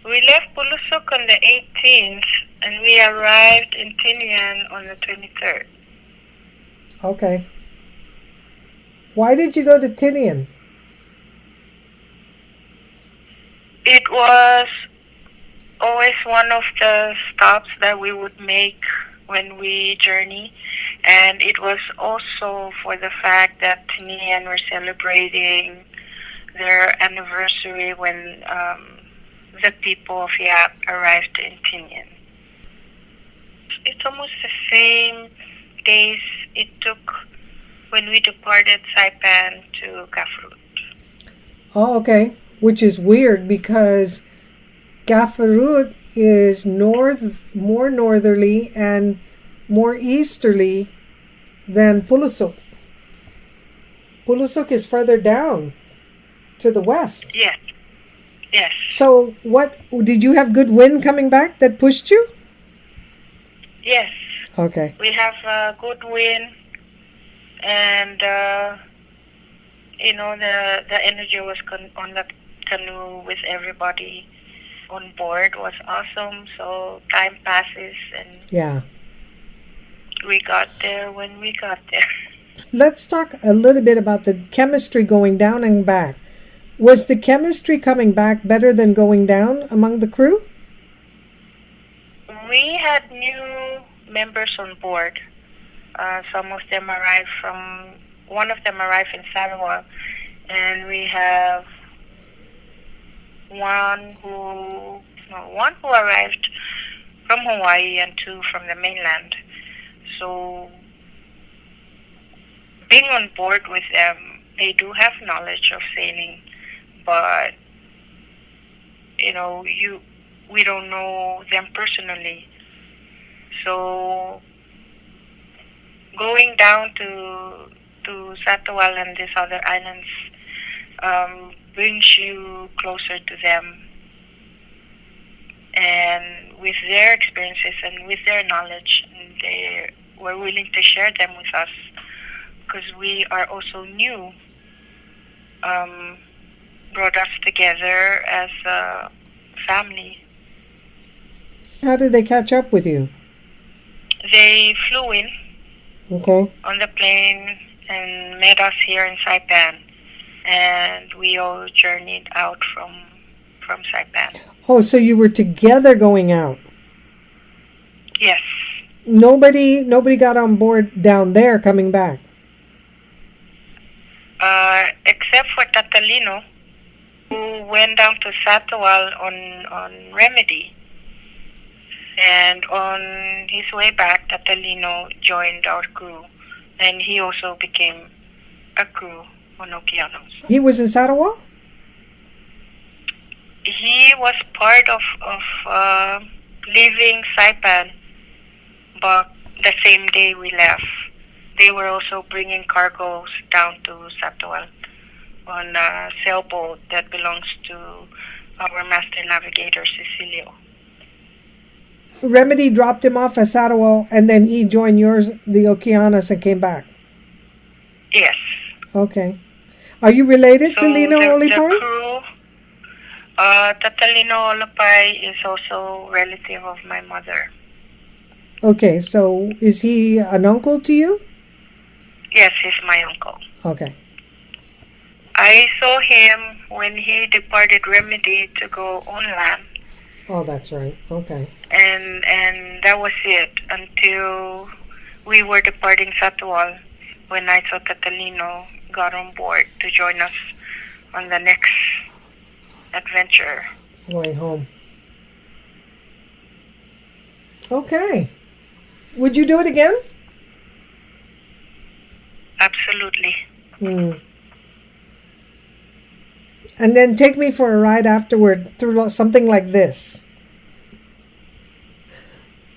We left Pulusuk on the 18th and we arrived in Tinian on the 23rd. Okay. Why did you go to Tinian? It was always one of the stops that we would make when we journey, and it was also for the fact that Tinian were celebrating their anniversary when the people of Yap arrived in Tinian. It's almost the same days it took when we departed Saipan to Grapefruit. Oh, okay. Which is weird because Grapefruit is more northerly and more easterly than Pulusuk. Pulusuk is further down to the west. Yes. Yes. So what, did you have good wind coming back that pushed you? Yes. Okay. We have a good wind, and the energy was on the canoe with everybody on board was awesome. So time passes, and Yeah. we got there when we got there. Let's talk a little bit about the chemistry going down and back. Was the chemistry coming back better than going down among the crew? We had new members on board. Some of them arrived one of them arrived in Sarawak, and we have one who arrived from Hawaii and two from the mainland. So being on board with them, they do have knowledge of sailing, but we don't know them personally. So going down to Satawal and these other islands brings you closer to them, and with their experiences and with their knowledge, they were willing to share them with us because we are also new. Brought us together as a family. How did they catch up with you? They flew in Okay. on the plane and met us here in Saipan, and we all journeyed out from Saipan. Oh, so you were together going out. Yes. Nobody got on board down there coming back. Except for Tatalino, who went down to Satawal on Remedy. And on his way back, Tatalino joined our crew, and he also became a crew on Okeanos. He was in Sarawak? He was part of leaving Saipan, but the same day we left, they were also bringing cargoes down to Satawal on a sailboat that belongs to our master navigator, Cecilia. Remedy dropped him off at Sarawak, and then he joined yours, the Okeanos, and came back. Yes. Okay. Are you related to So Lino the Olipai? crew, Tatalino Olipai is also relative of my mother. Okay, so is he an uncle to you? Yes, he's my uncle. Okay. I saw him when he departed Remedy to go on land, Oh, that's right. Okay. and that was it until we were departing Satawal when I saw Tatalino got on board to join us on the next adventure. Going home. Okay. Would you do it again? Absolutely. And then take me for a ride afterward through something like this.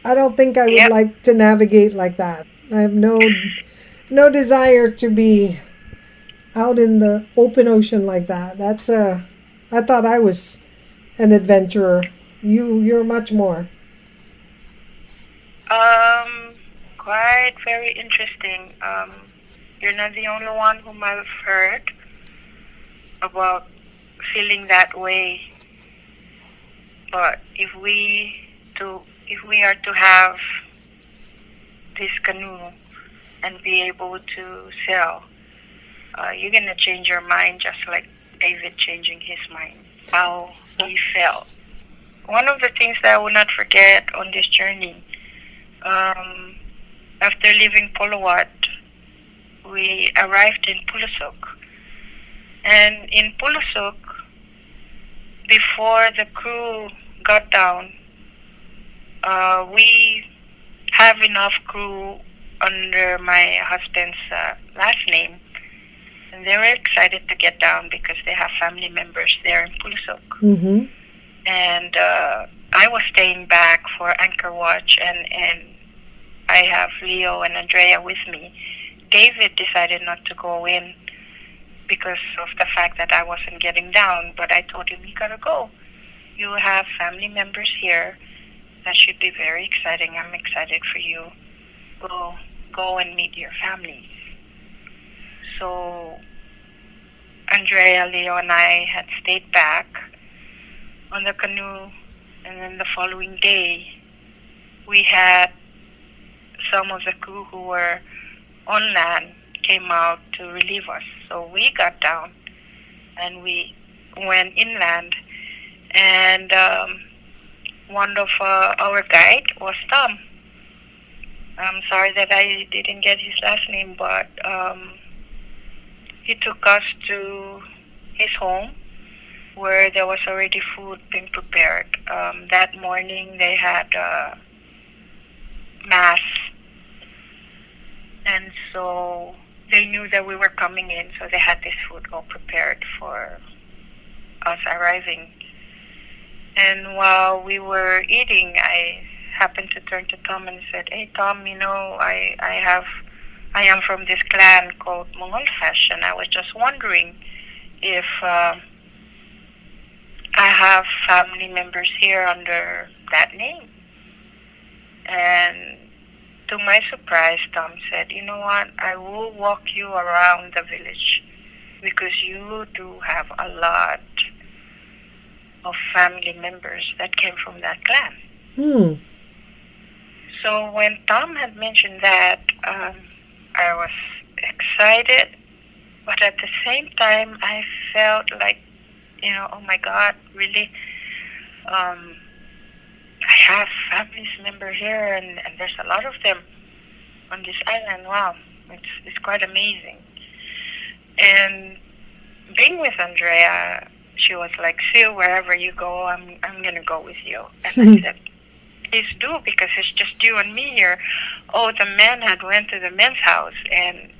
I don't think I would Yep. like to navigate like that. I have no desire to be out in the open ocean like that. I thought I was an adventurer. You're much more. Quite very interesting. You're not the only one whom I've heard about feeling that way. But if we are to have this canoe and be able to sail, you're gonna change your mind just like David changing his mind. How he felt. One of the things that I will not forget on this journey, after leaving Polowat, we arrived in Pulusok. And in Pulusok, before the crew got down, we have enough crew under my husband's last name. And they were excited to get down because they have family members there in Pulusok. Mm-hmm. And I was staying back for anchor watch, and I have Leo and Andrea with me. David decided not to go in because of the fact that I wasn't getting down, but I told him, you gotta go. You have family members here. That should be very exciting. I'm excited for you. Go and meet your family. So Andrea, Leo, and I had stayed back on the canoe, and then the following day we had some of the crew who were on land came out to relieve us. So we got down and we went inland, and one of our guide was Tom. I'm sorry that I didn't get his last name, but he took us to his home where there was already food being prepared. That morning they had mass, and so they knew that we were coming in, so they had this food all prepared for us arriving. And while we were eating, I happened to turn to Tom and said, "Hey Tom, I am from this clan called Mongolfash, and I was just wondering if I have family members here under that name." And to my surprise, Tom said, "You know what, I will walk you around the village because you do have a lot of family members that came from that clan." Hmm. So when Tom had mentioned that, I was excited, but at the same time, I felt like, oh my God, really? I have families member here, and there's a lot of them on this island. Wow, it's quite amazing. And being with Andrea, she was like, "Sil, wherever you go, I'm gonna go with you." And I said, "Please do, because it's just you and me here." Oh, the men had went to the men's house, and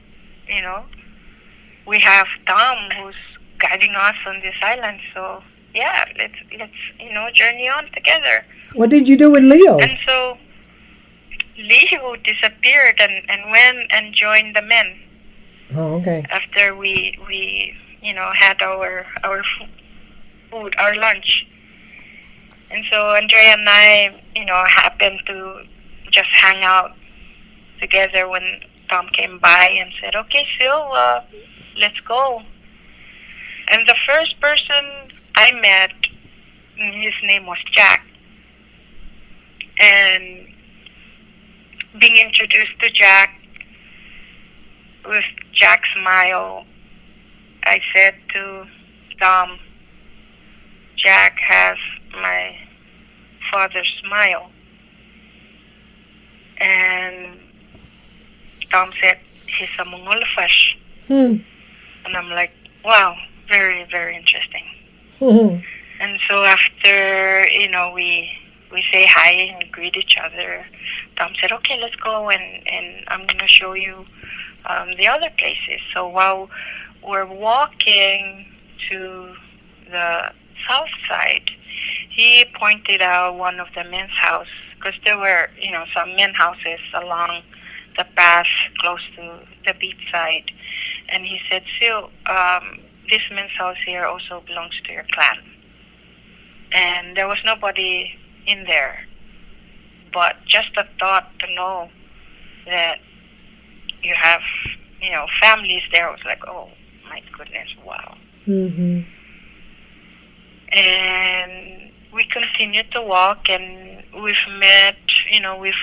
we have Tom who's guiding us on this island. So yeah, let's journey on together. What did you do with Leo? And so Leo disappeared and went and joined the men Oh, okay. after we had our food, our lunch. And so Andrea and I, happened to just hang out together when Tom came by and said, "Okay, Sil, let's go." And the first person I met, his name was Jack. And being introduced to Jack, with Jack's smile, I said to Tom, "Jack has my father's smile." And Tom said, "He's a Mongolfash." Hmm. And I'm like, wow, very, very interesting. Hmm. And so after, we say hi and greet each other, Tom said, "Okay, let's go, and I'm going to show you the other places." So while we're walking to the south side, he pointed out one of the men's house because there were, some men houses along the path close to the beach side. And he said, Sil, this men's house here also belongs to your clan. And there was nobody in there. But just the thought to know that you have, families there, I was like, oh, my goodness, wow. Mm-hmm. And we continued to walk, and we've met, we've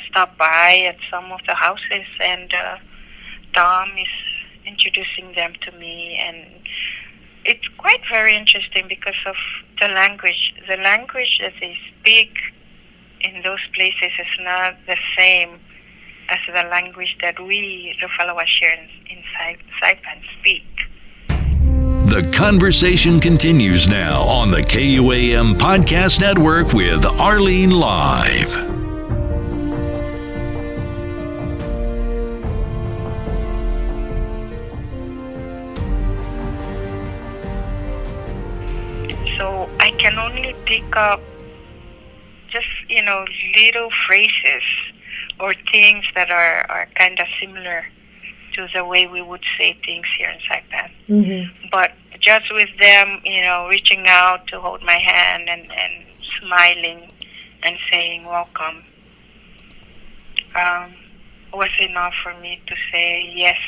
stopped by at some of the houses, and Tom is introducing them to me, and it's quite very interesting because of the language. The language that they speak in those places is not the same as the language that we, the followers here in Saipan, speak. The conversation continues now on the KUAM Podcast Network with Arlene Live. So I can only pick up just, little phrases or things that are kind of similar to the way we would say things here in Saipan. Mm-hmm. But just with them, reaching out to hold my hand and smiling and saying welcome, was enough for me to say yes.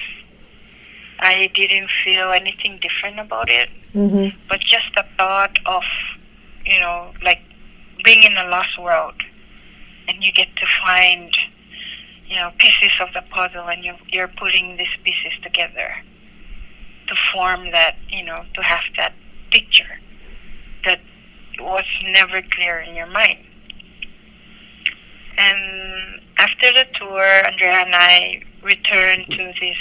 I didn't feel anything different about it, Mm-hmm. but just the thought of, like being in a lost world, and you get to find, pieces of the puzzle, and you're putting these pieces together to form that, to have that picture that was never clear in your mind. And after the tour, Andrea and I returned to this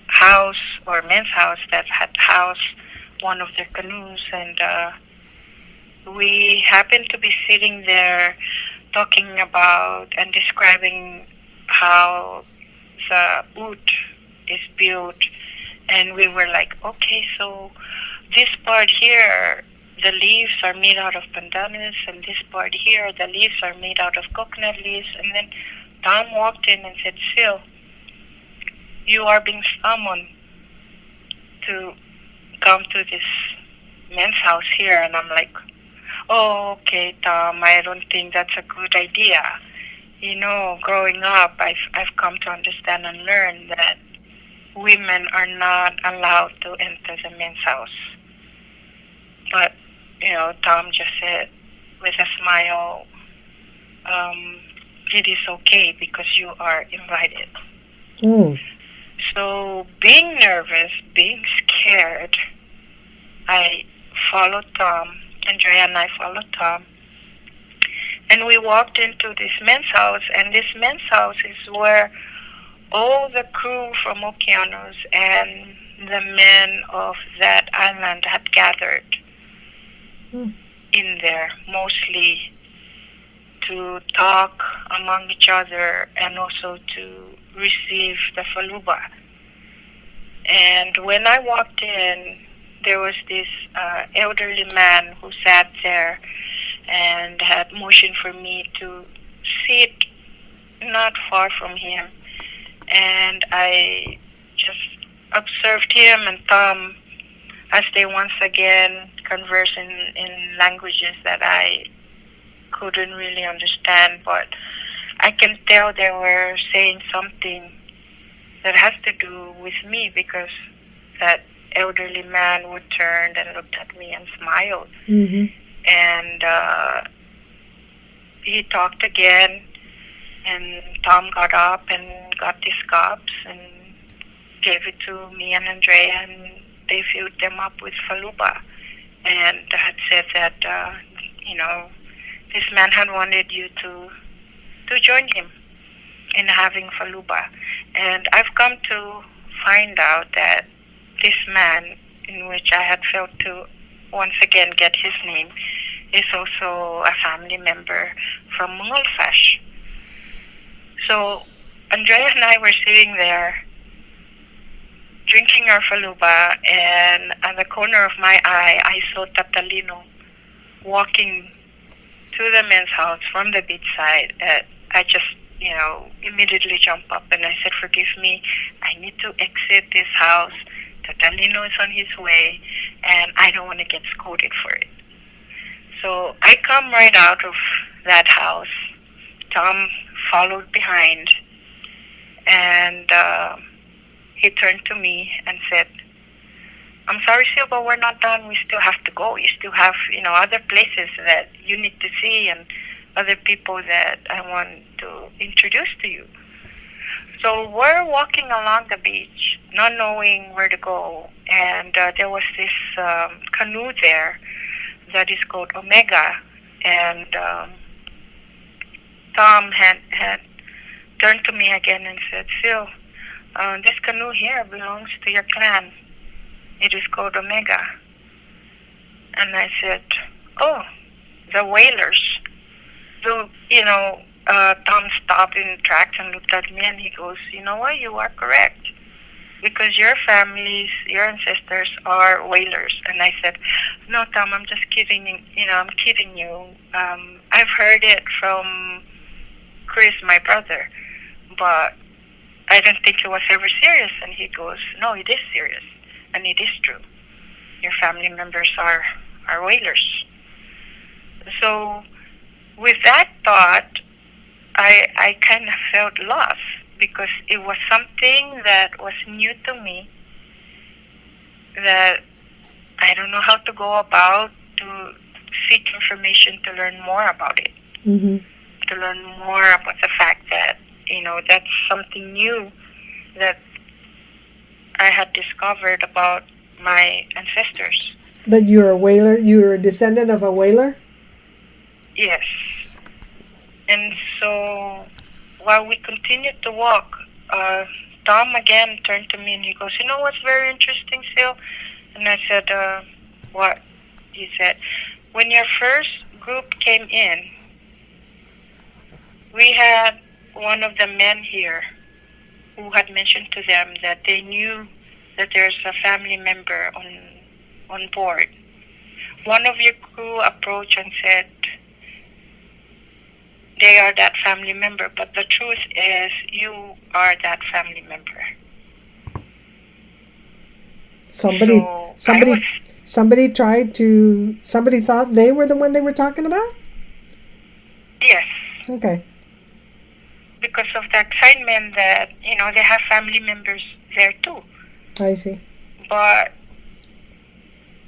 house or men's house that had housed one of their canoes, and we happened to be sitting there talking about and describing how the boot is built, and we were like, okay, so this part here, the leaves are made out of pandanus, and this part here, the leaves are made out of coconut leaves. And then Tom walked in and said, Sil, you are being summoned to come to this men's house here. And I'm like, oh, okay, Tom, I don't think that's a good idea. Growing up, I've come to understand and learn that women are not allowed to enter the men's house. But, Tom just said with a smile, it is okay because you are invited. Mm. So being nervous, being scared, I followed Tom. Andrea and I followed Tom. And we walked into this men's house, and this men's house is where all the crew from Okeanos and the men of that island had gathered in there, mostly to talk among each other and also to receive the faluba. And when I walked in, there was this elderly man who sat there and had motioned for me to sit not far from him. And I just observed him and Tom as they once again converse in languages that I couldn't really understand, but I can tell they were saying something that has to do with me, because that elderly man would turn and looked at me and smiled. Mm-hmm. And he talked again, and Tom got up and got these cups and gave it to me and Andrea, and they filled them up with faluba, and had said that this man had wanted you to join him in having faluba. And I've come to find out that this man, in which I had failed to once again get his name, is also a family member from Mungolfash. So Andrea and I were sitting there drinking our faluba, and at the corner of my eye, I saw Tatalino walking to the men's house from the beachside, I just, immediately jump up and I said, "Forgive me, I need to exit this house. Tatalino is on his way, and I don't want to get scolded for it." So I come right out of that house. Tom followed behind, and he turned to me and said, "I'm sorry, Sil, but we're not done. We still have to go. You still have, other places that you need to see and other people that I want to introduce to you." So we're walking along the beach, not knowing where to go, and there was this canoe there that is called Omega, and Tom had turned to me again and said, "Sil, this canoe here belongs to your clan. It is called Omega." And I said, "Oh, the whalers." So, Tom stopped in tracks and looked at me and he goes, "You know what, you are correct. Because your families, your ancestors are whalers." And I said, "No, Tom, I'm just kidding. I'm kidding you. I've heard it from Chris, my brother, but I didn't think it was ever serious." And he goes, "No, it is serious. And it is true. Your family members are whalers." So with that thought, I kind of felt lost because it was something that was new to me that I don't know how to go about to seek information to learn more about it. Mm-hmm. To learn more about the fact that, that's something new that I had discovered about my ancestors. That you're a whaler? You're a descendant of a whaler? Yes. And so while we continued to walk, Tom again turned to me and he goes, "You know what's very interesting, Sil?" And I said, "What?" He said, "When your first group came in, we had one of the men here who had mentioned to them that they knew that there's a family member on board. One of your crew approached and said they are that family member, but the truth is you are that family member." Somebody thought they were the one they were talking about? Yes. Okay. Because of the excitement that, they have family members there too. I see. But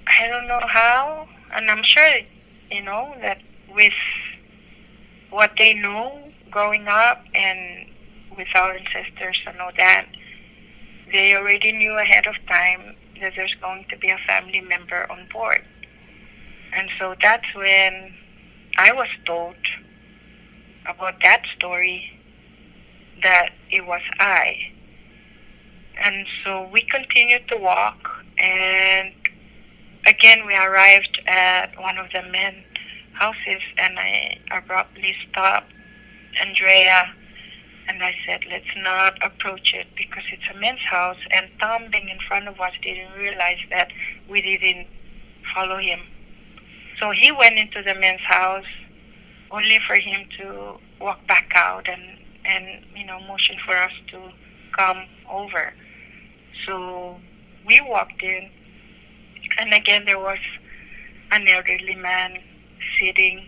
I don't know how, and I'm sure, that with what they know growing up and with our ancestors and all that, they already knew ahead of time that there's going to be a family member on board. And so that's when I was told about that story, that it was I. And so we continued to walk, and again we arrived at one of the men's houses, and I abruptly stopped Andrea and I said, "Let's not approach it because it's a men's house." And Tom, being in front of us, didn't realize that we didn't follow him. So he went into the men's house only for him to walk back out and motion for us to come over. So we walked in, and again there was an elderly man sitting,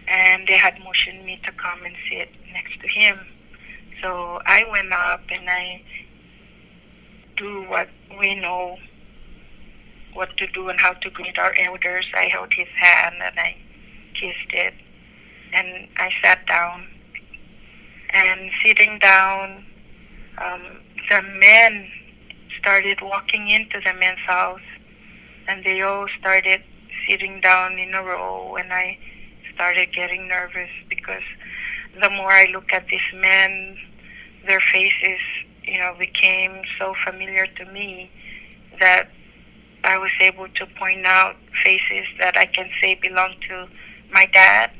and they had motioned me to come and sit next to him. So I went up and I do what we know what to do and how to greet our elders. I held his hand and I kissed it, and I sat down. And sitting down, the men started walking into the men's house, and they all started sitting down in a row, and I started getting nervous because the more I look at these men, their faces, became so familiar to me that I was able to point out faces that I can say belong to my dad,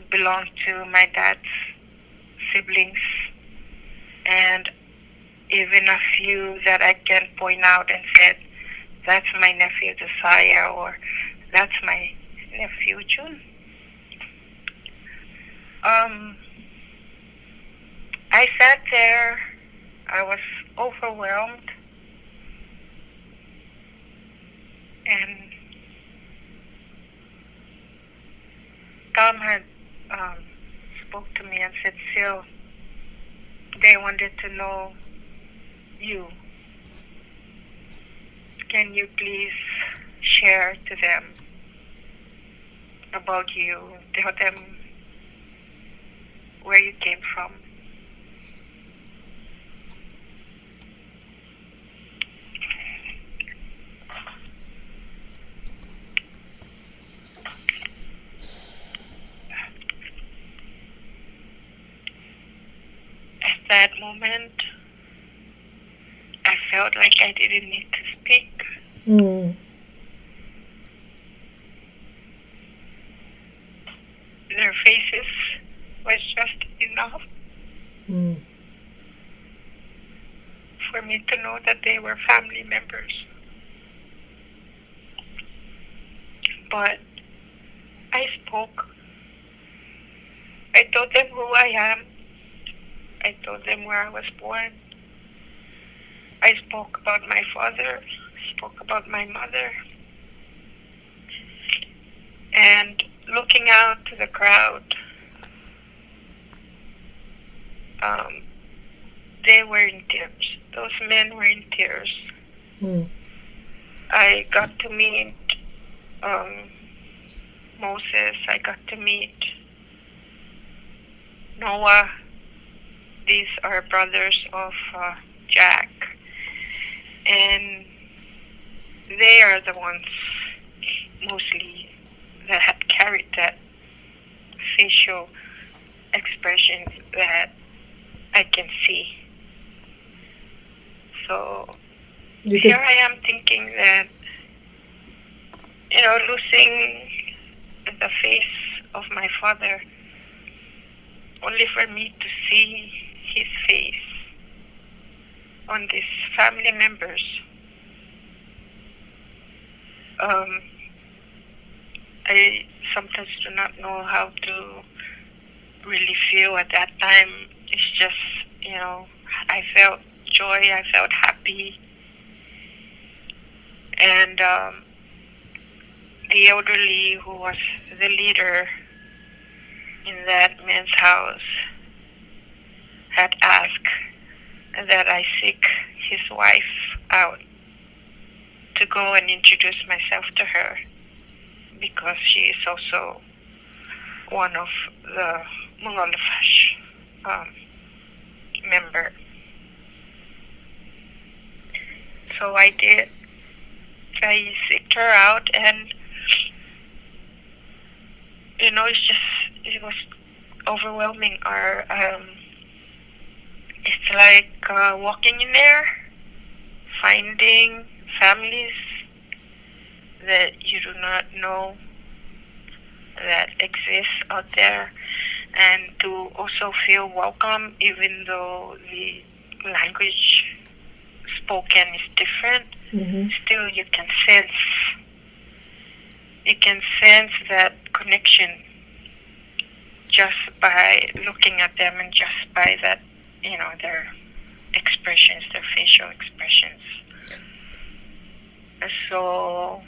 belong to my dad's siblings, and even a few that I can point out and said, "That's my nephew Josiah," or "That's my nephew June." I sat there. I was overwhelmed. And Tom had spoke to me and said, Sil, they wanted to know you. Can you please share to them about you? Tell them where you came from. At that moment, I felt like I didn't need to speak. Mm. Their faces was just enough Mm. for me to know that they were family members. But I spoke. I told them who I am. I told them where I was born. I spoke about my father, spoke about my mother. And looking out to the crowd, they were in tears. Those men were in tears. Mm. I got to meet Moses. I got to meet Noah. These are brothers of Jack. And they are the ones mostly that had carried that facial expression that I can see. So here I am thinking that, losing the face of my father, only for me to see his face on these family members. I sometimes do not know how to really feel at that time. It's just, I felt joy, I felt happy. And the elderly who was the leader in that man's house had asked that I seek his wife out to go and introduce myself to her, because she is also one of the Mungolafash member. So I did. I seeked her out, and it was overwhelming. It's like walking in there, finding families that you do not know that exist out there, and to also feel welcome even though the language spoken is different. Mm-hmm. Still you can sense that connection just by looking at them and just by that, their expressions, their facial expressions. So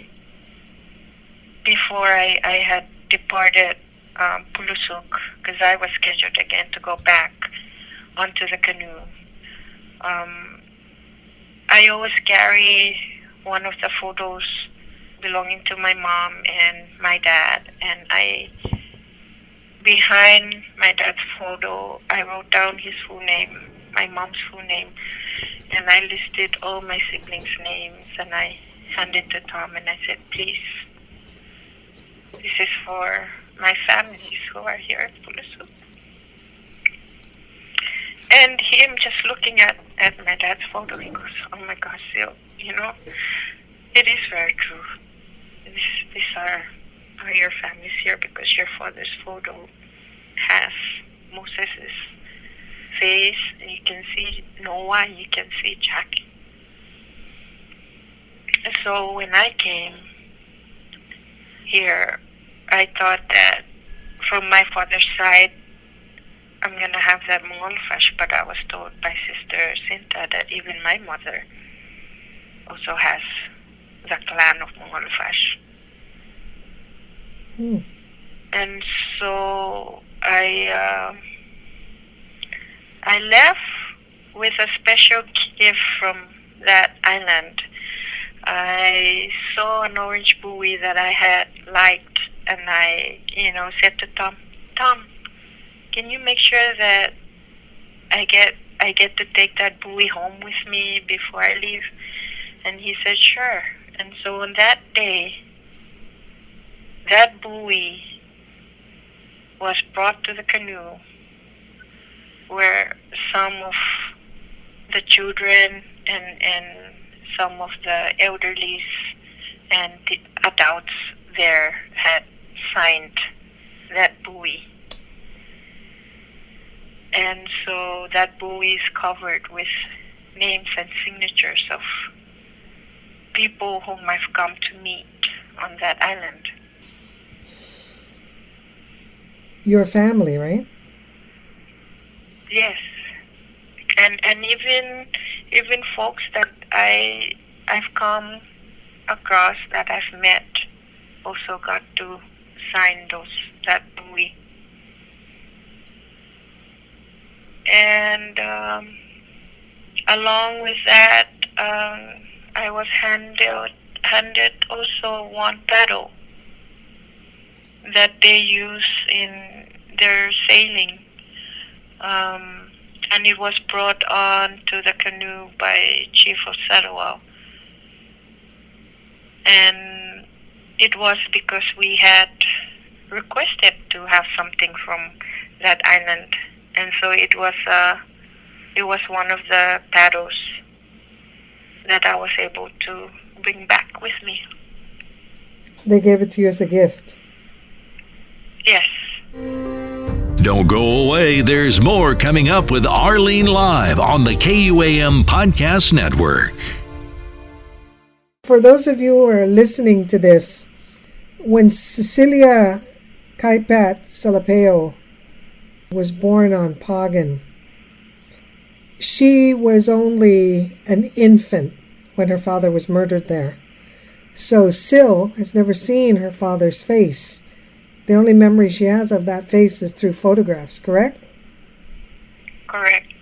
before I had departed Pulusuk, because I was scheduled again to go back onto the canoe, I always carry one of the photos belonging to my mom and my dad, and behind my dad's photo, I wrote down his full name, my mom's full name, and I listed all my siblings' names, and I handed to Tom, and I said, please, this is for my families who are here at Pulusuk. And him just looking at my dad's photo, he goes, oh my gosh, Sil, it is very true. These are your families here, because your father's photo has Moses' face, and you can see Noah, and you can see Jackie. And so when I came here, I thought that from my father's side, I'm going to have that mongolfish, but I was told by Sister Cinta that even my mother also has the clan of mongolfish. And so I left with a special gift from that island. I saw an orange buoy that I had liked, and I, said to Tom, can you make sure that I get to take that buoy home with me before I leave? And he said, sure. And so on that day, that buoy was brought to the canoe, where some of the children and some of the elderlies and the adults there had signed that buoy. And so that buoy is covered with names and signatures of people whom I've come to meet on that island. Your family, right? Yes. And even folks that I've come across, that I've met, also got to sign that buoy. And along with that, I was handed also one paddle that they use in their sailing. And it was brought on to the canoe by Chief of Sarawak. And it was because we had requested to have something from that island. And so it was one of the paddles that I was able to bring back with me. They gave it to you as a gift. Yes. Don't go away. There's more coming up with Arlene Live on the KUAM Podcast Network. For those of you who are listening to this, when Cecilia Kaipat Selepeo was born on Pagan, she was only an infant when her father was murdered there. So Sil has never seen her father's face. The only memory she has of that face is through photographs, correct? Correct.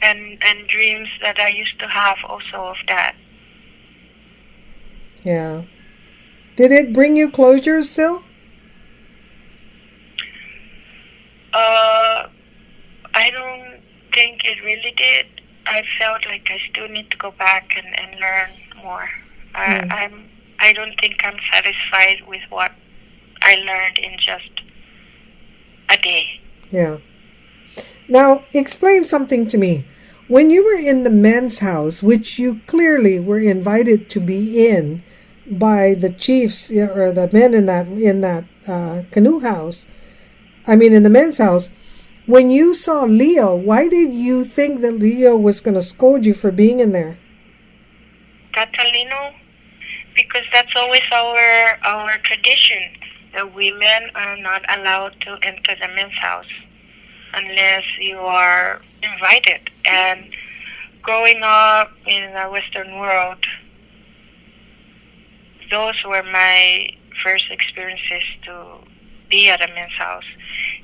And dreams that I used to have also of that. Yeah. Did it bring you closure, Sil? I don't think it really did. I felt like I still need to go back and learn more. I don't think I'm satisfied with what I learned in just a day. Yeah. Now, explain something to me. When you were in the men's house, which you clearly were invited to be in by the chiefs or the men in that canoe house, in the men's house, when you saw Leo, why did you think that Leo was going to scold you for being in there? Catalino, because that's always our tradition. The women are not allowed to enter the men's house unless you are invited. And growing up in the Western world, those were my first experiences to be at a men's house.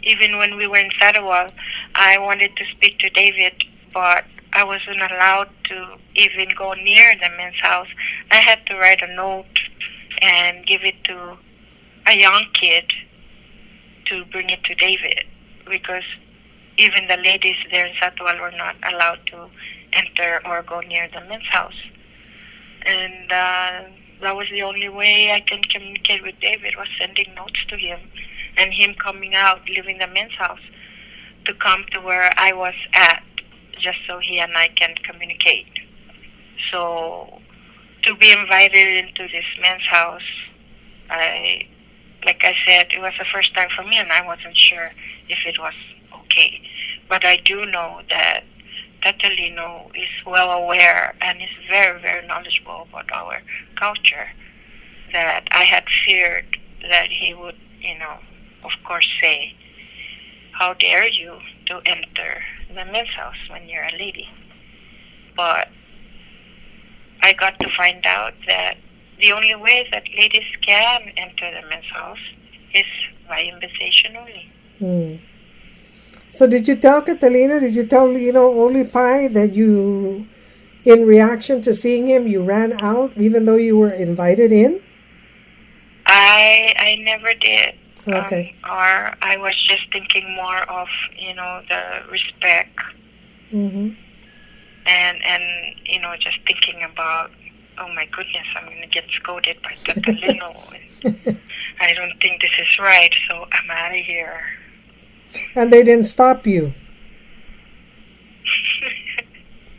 Even when we were in Sarawak, I wanted to speak to David, but I wasn't allowed to even go near the men's house. I had to write a note and give it to a young kid to bring it to David, because even the ladies there in Satwal were not allowed to enter or go near the men's house. And that was the only way I can communicate with David, was sending notes to him, and him coming out, leaving the men's house, to come to where I was at, just so he and I can communicate. So to be invited into this men's house, like I said, it was the first time for me, and I wasn't sure if it was okay. But I do know that Catalino is well aware and is very, very knowledgeable about our culture, that I had feared that he would, of course say, how dare you to enter the men's house when you're a lady? But I got to find out that the only way that ladies can enter the men's house is by invitation only. So did you tell Catalina, did you tell Oli Pai that you, in reaction to seeing him, you ran out even though you were invited in? I never did. Okay. Or I was just thinking more of, the respect. Mm-hmm. And just thinking about, oh my goodness, I'm going to get scolded by Catalino. I don't think this is right, so I'm out of here. And they didn't stop you?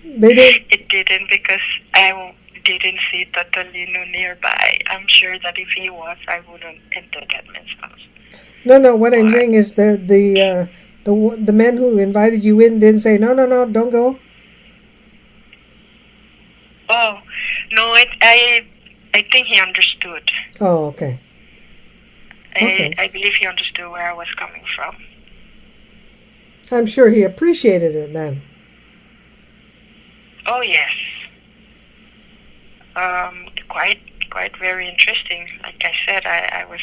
They did? It didn't, because I didn't see Catalino nearby. I'm sure that if he was, I wouldn't enter that man's house. No. What I'm saying is the men who invited you in didn't say, no, don't go? Oh, no, I think he understood. Oh, okay. I believe he understood where I was coming from. I'm sure he appreciated it then. Oh, yes. Quite very interesting. Like I said, I was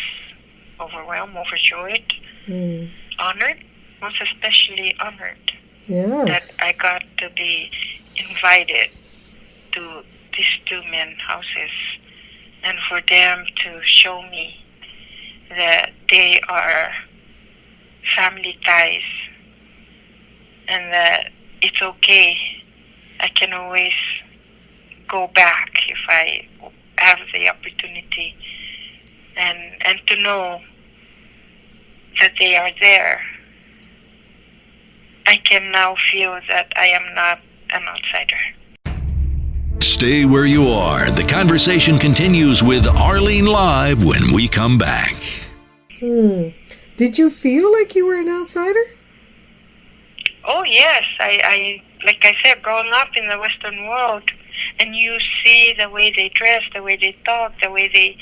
overwhelmed, overjoyed, honored, most especially honored. Yeah. That I got to be invited to these two men houses, and for them to show me that they are family ties, and that it's okay. I can always go back if I have the opportunity, and to know that they are there. I can now feel that I am not an outsider. Stay where you are. The conversation continues with Arlene Live when we come back. Did you feel like you were an outsider? Oh, yes. I like I said, growing up in the Western world, and you see the way they dress, the way they talk, the way the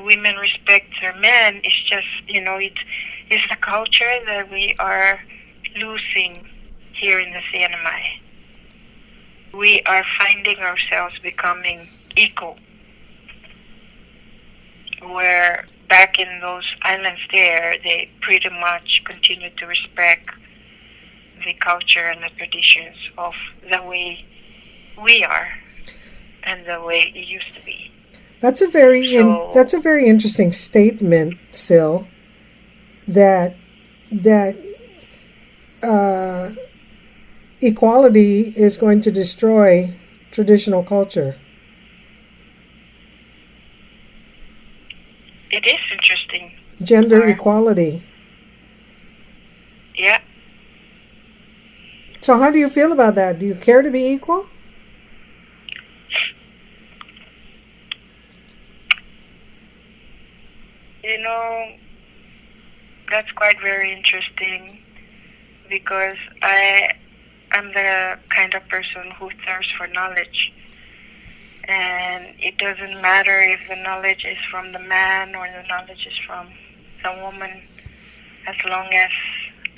women respect their men. It's just, it's the culture that we are losing here in the CNMI. We are finding ourselves becoming equal, where back in those islands there, they pretty much continue to respect the culture and the traditions of the way we are and the way it used to be. That's a very interesting statement, Sil. That equality is going to destroy traditional culture. It is interesting. Gender equality. Yeah. So how do you feel about that? Do you care to be equal? That's quite very interesting, because I'm the kind of person who thirsts for knowledge. And it doesn't matter if the knowledge is from the man or the knowledge is from the woman, as long as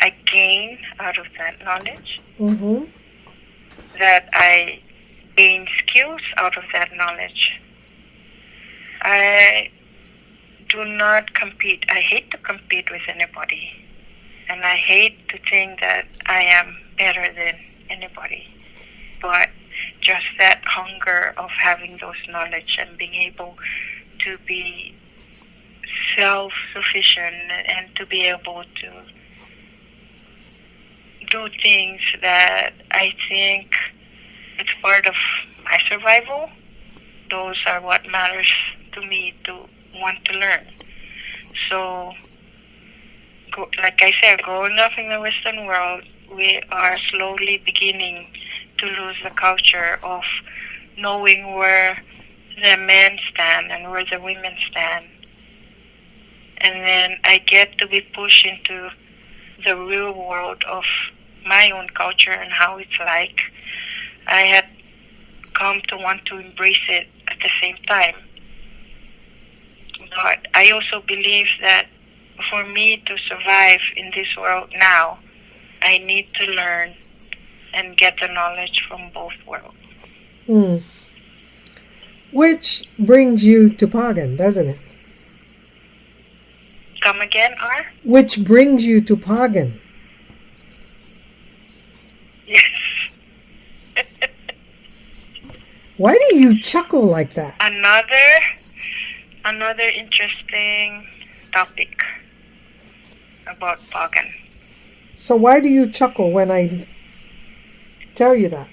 I gain out of that knowledge, that I gain skills out of that knowledge. I do not compete. I hate to compete with anybody. And I hate to think that I am better than anybody. But just that hunger of having those knowledge and being able to be self-sufficient and to be able to do things that I think it's part of my survival. Those are what matters to me to want to learn. So, like I said, growing up in the Western world, we are slowly beginning to lose the culture of knowing where the men stand and where the women stand. And then I get to be pushed into the real world of my own culture and how it's like. I had come to want to embrace it at the same time. But I also believe that for me to survive in this world now, I need to learn and get the knowledge from both worlds. Hmm. Which brings you to Pagan, doesn't it? Come again, R? Which brings you to Pagan. Yes. Why do you chuckle like that? Another interesting topic about Pagan. So why do you chuckle when I tell you that?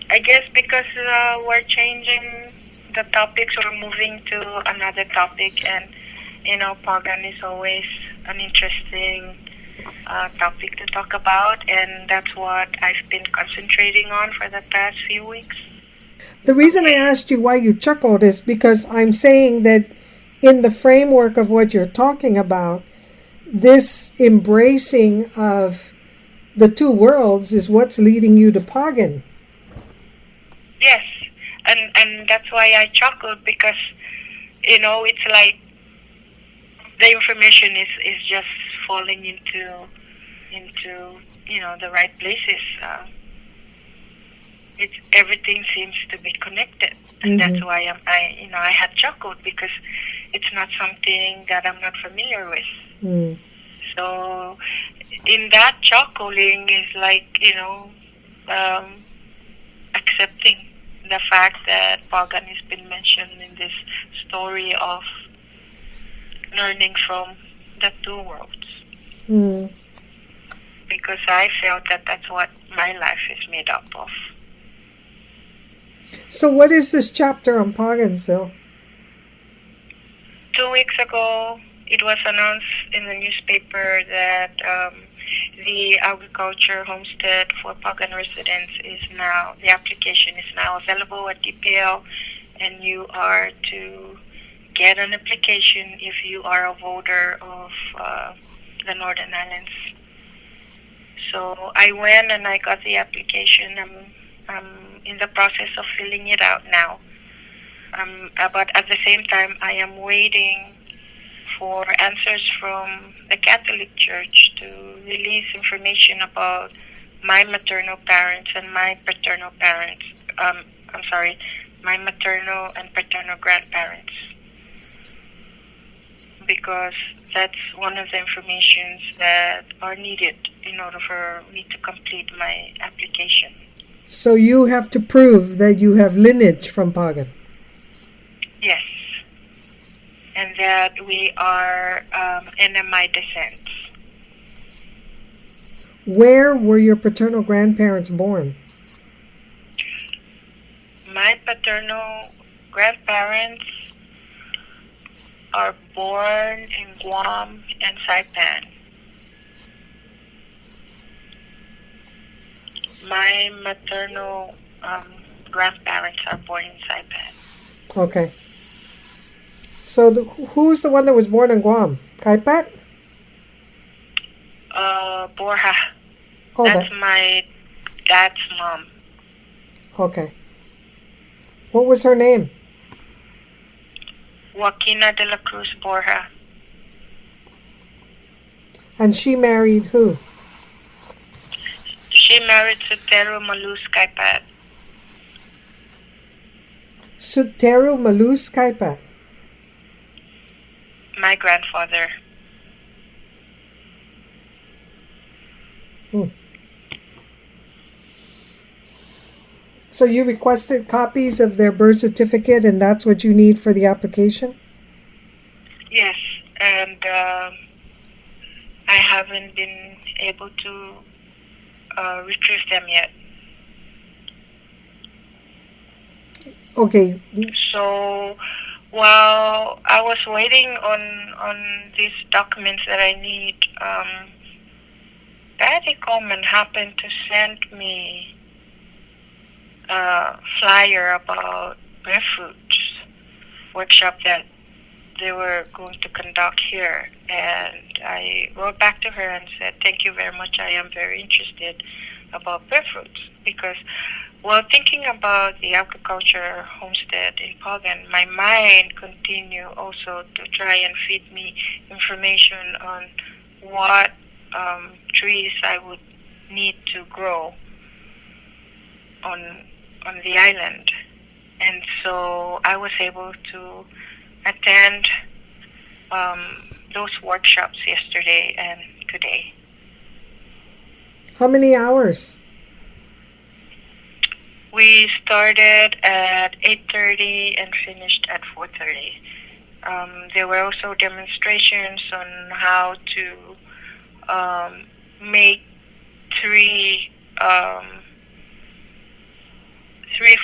I guess because we're changing the topics, we're moving to another topic, and Pagan is always an interesting topic to talk about, and that's what I've been concentrating on for the past few weeks. The reason I asked you why you chuckled is because I'm saying that in the framework of what you're talking about, this embracing of the two worlds is what's leading you to Pagan. Yes, and that's why I chuckled, because it's like the information is just falling into the right places. Everything seems to be connected, and that's why I had chuckled, because it's not something that I'm not familiar with. Mm. So in that chuckling is like accepting the fact that Pagan has been mentioned in this story of learning from the two worlds. Mm. Because I felt that that's what my life is made up of. So what is this chapter on Pagan, Sil? 2 weeks ago, it was announced in the newspaper that the agriculture homestead for Pagan residents the application is now available at DPL, and you are to get an application if you are a voter of the Northern Islands. So I went and I got the application. I'm in the process of filling it out now. But at the same time, I am waiting for answers from the Catholic Church to release information about my maternal parents and my paternal parents. My maternal and paternal grandparents. Because that's one of the informations that are needed in order for me to complete my application. So you have to prove that you have lineage from Pagan. Yes. And that we are NMI descent. Where were your paternal grandparents born? My paternal grandparents are born in Guam and Saipan. My maternal grandparents are born in Saipan. Okay. So who's the one that was born in Guam? Kaipat? Borja. Oh, That's my dad's mom. Okay. What was her name? Joaquina de la Cruz Borja. And she married who? She married Sotero Malus Kaipat. Sotero Malus Kaipat. My grandfather. So you requested copies of their birth certificate, and that's what you need for the application? Yes, and I haven't been able to retrieve them yet. Okay. So while I was waiting on these documents that I need, Daddy Coleman happened to send me a flyer about Breadfruit workshop that they were going to conduct here, and I wrote back to her and said, thank you very much, I am very interested, about breadfruits because while thinking about the agriculture homestead in Pagan, my mind continued also to try and feed me information on what trees I would need to grow on the island. And so I was able to attend those workshops yesterday and today. How many hours? We started at 8:30 and finished at 4:30. There were also demonstrations on how to make three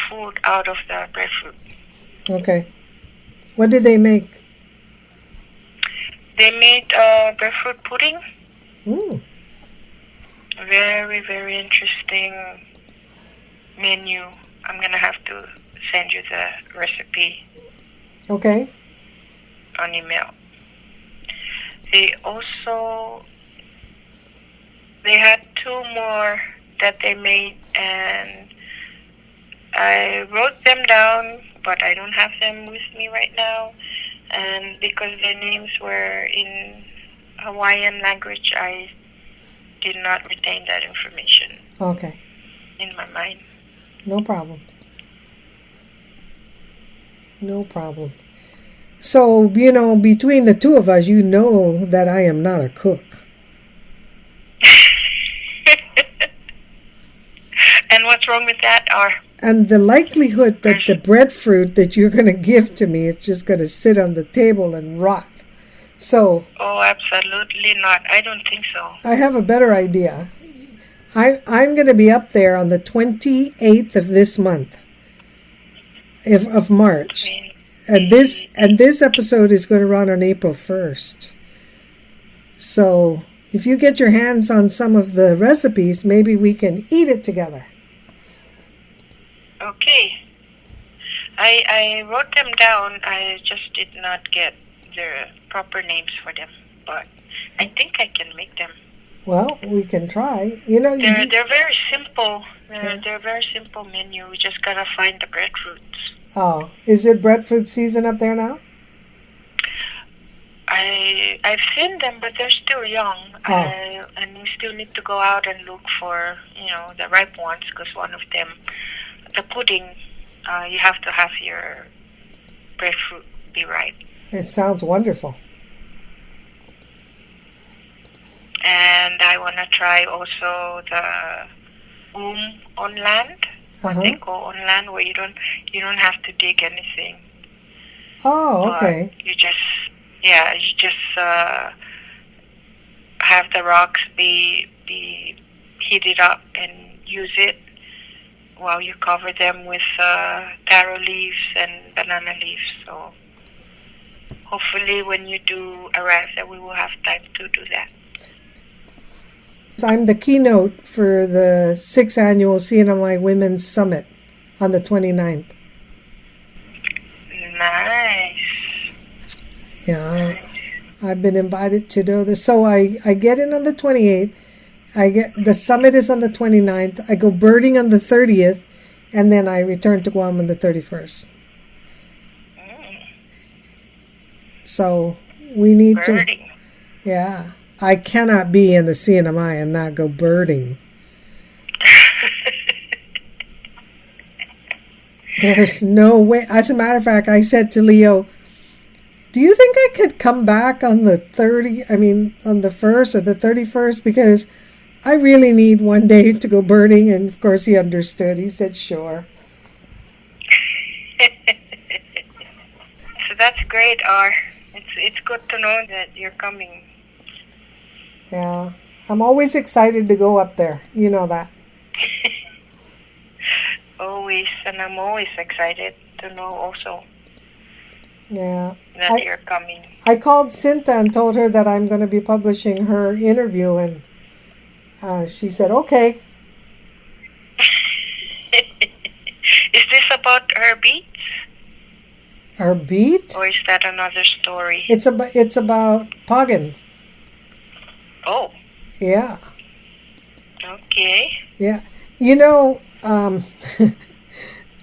food out of the breadfruit. Okay. What did they make? They made breadfruit pudding. Ooh. Very, very interesting menu. I'm going to have to send you the recipe Okay. on email. They had two more that they made, and I wrote them down, but I don't have them with me right now. And because their names were in Hawaiian language, I did not retain that information Okay. in my mind. No problem. No problem. So, between the two of us, you know that I am not a cook. And what's wrong with that? And the likelihood that the breadfruit that you're going to give to me is just going to sit on the table and rot. So... Oh, absolutely not. I don't think so. I have a better idea. I'm going to be up there on the 28th of this month, of March. And this episode is going to run on April 1st. So if you get your hands on some of the recipes, maybe we can eat it together. Okay. I wrote them down. I just did not get the proper names for them, but I think I can make them. Well, we can try. They're very simple. They're a very simple menu. We just gotta find the breadfruits. Oh, is it breadfruit season up there now? I've seen them, but they're still young. Oh. And we still need to go out and look for the ripe ones, because one of them, the pudding, you have to have your breadfruit be ripe. It sounds wonderful. And I want to try also the on land, what they call on land, where you don't have to dig anything. Oh, okay. But you just have the rocks be heated up and use it while you cover them with taro leaves and banana leaves. So hopefully when you do arrive there, we will have time to do that. I'm the keynote for the 6th annual CNMI Women's Summit on the 29th. Nice. Yeah, I've been invited to do this. So I get in on the 28th. The summit is on the 29th. I go birding on the 30th, and then I return to Guam on the 31st. So we need birding. Yeah. I cannot be in the CNMI and not go birding. There's no way. As a matter of fact, I said to Leo, do you think I could come back on the 1st or the 31st? Because I really need one day to go birding. And of course he understood. He said, sure. So that's great, R. It's good to know that you're coming. Yeah, I'm always excited to go up there. You know that. Always, and I'm always excited to know also. Yeah. That you're coming. I called Cinta and told her that I'm going to be publishing her interview, and she said, okay. Is this about her beats? Her beat? Or is that another story? It's about Pagan. Oh. Yeah. Okay. Yeah.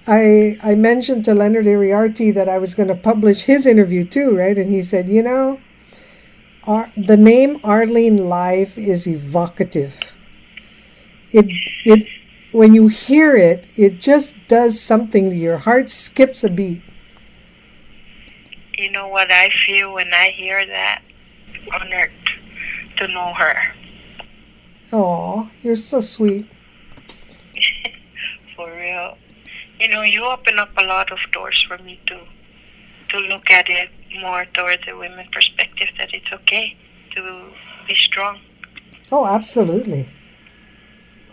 I mentioned to Leonard Iriarty that I was going to publish his interview too, right? And he said, the name Arlene Live is evocative. It when you hear it, it just does something to your heart, skips a beat. You know what I feel when I hear that? Honored to know her. Oh, you're so sweet. For real. You open up a lot of doors for me to look at it more towards a women perspective, that it's okay to be strong. Oh, absolutely.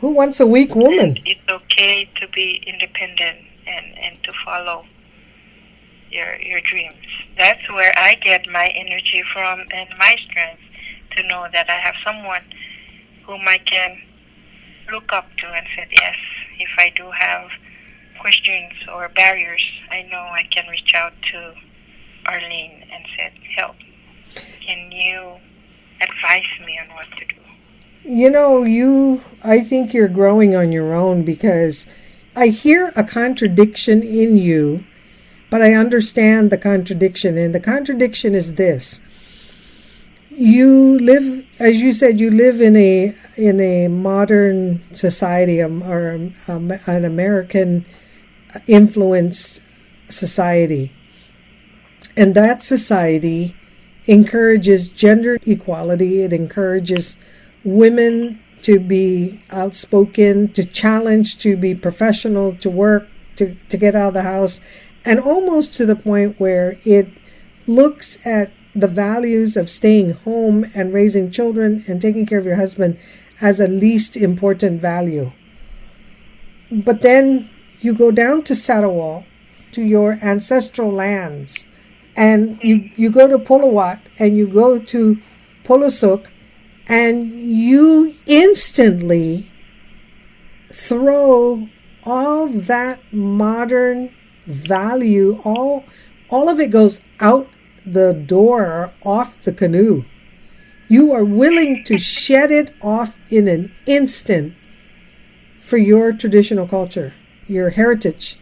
Who wants a weak woman? And it's okay to be independent and to follow your dreams. That's where I get my energy from and my strength, to know that I have someone whom I can look up to and say, yes, if I do have questions or barriers, I know I can reach out to Arlene and say, help, can you advise me on what to do? I think you're growing on your own, because I hear a contradiction in you, but I understand the contradiction. And the contradiction is this. You live, as you said, you live in a modern society, or an American influenced society. And that society encourages gender equality. It encourages women to be outspoken, to challenge, to be professional, to work, to get out of the house, and almost to the point where it looks at the values of staying home and raising children and taking care of your husband as a least important value. But then you go down to Sarawak, to your ancestral lands, and you go to Pulawat and you go to Polusuk, and you instantly throw all that modern value, all of it goes out the door, off the canoe. You are willing to shed it off in an instant for your traditional culture, your heritage.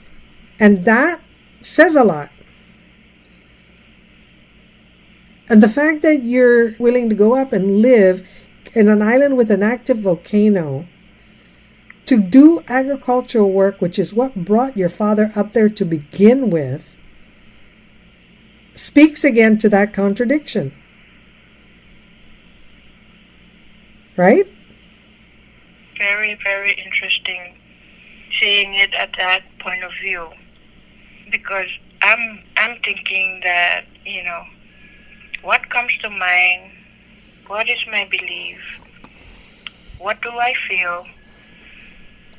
And that says a lot. And the fact that you're willing to go up and live in an island with an active volcano to do agricultural work, which is what brought your father up there to begin with, speaks again to that contradiction. Right? Very, very interesting seeing it at that point of view. Because I'm thinking that, what comes to mind? What is my belief? What do I feel?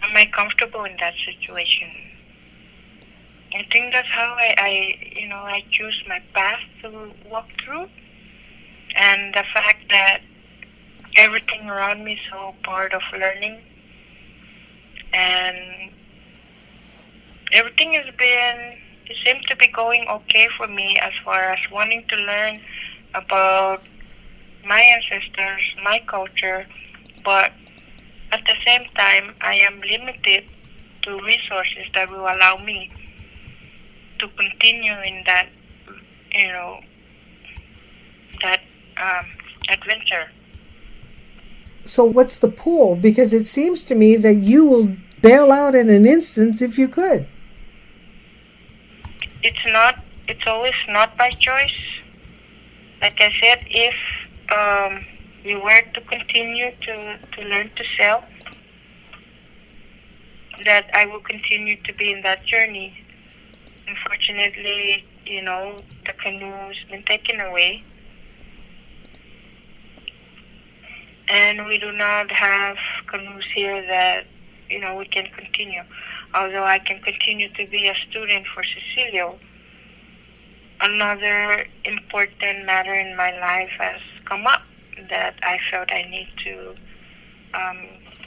Am I comfortable in that situation? I think that's how I choose my path to walk through. And the fact that everything around me is so part of learning. And everything it seems to be going okay for me as far as wanting to learn about my ancestors, my culture, but at the same time, I am limited to resources that will allow me to continue in that, that adventure. So what's the pull? Because it seems to me that you will bail out in an instant if you could. It's always not by choice. Like I said, if we were to continue to learn to sail, that I will continue to be in that journey. Unfortunately, the canoe's been taken away. And we do not have canoes here that, we can continue. Although I can continue to be a student for Cecilia, another important matter in my life has come up that I felt I need to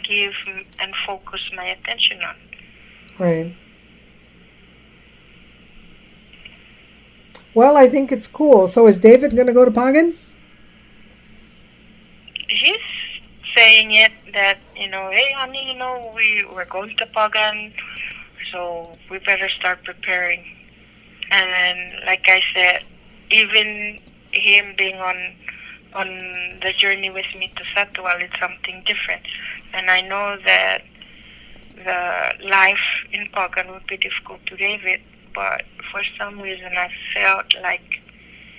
give and focus my attention on. Right. Well, I think it's cool. So is David going to go to Pagan? He's saying it that, hey, honey, we're going to Pagan, so we better start preparing. And then, like I said, even him being on the journey with me to Satwal, it's something different. And I know that the life in Pagan would be difficult to David, but for some reason I felt like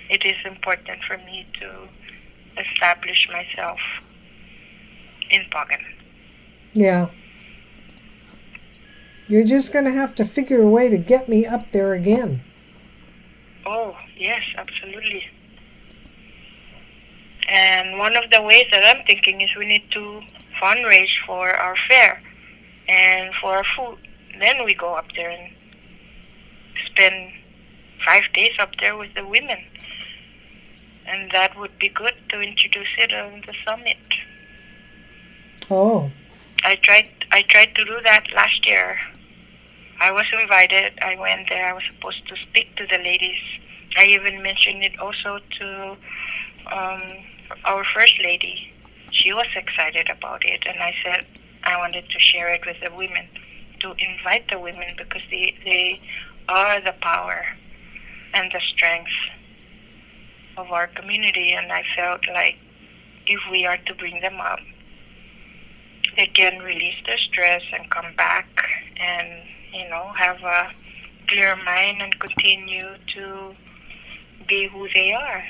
it is important for me to establish myself in Pagan. Yeah. You're just going to have to figure a way to get me up there again. Oh, yes, absolutely. And one of the ways that I'm thinking is we need to fundraise for our fair and for our food. Then we go up there and spend 5 days up there with the women. And that would be good to introduce it on the summit. Oh. I tried to do that last year. I was invited. I went there. I was supposed to speak to the ladies. I even mentioned it also to our first lady. She was excited about it, and I said I wanted to share it with the women, to invite the women, because they are the power and the strength of our community, and I felt like if we are to bring them up, they can release their stress and come back and, have a clear mind and continue to be who they are,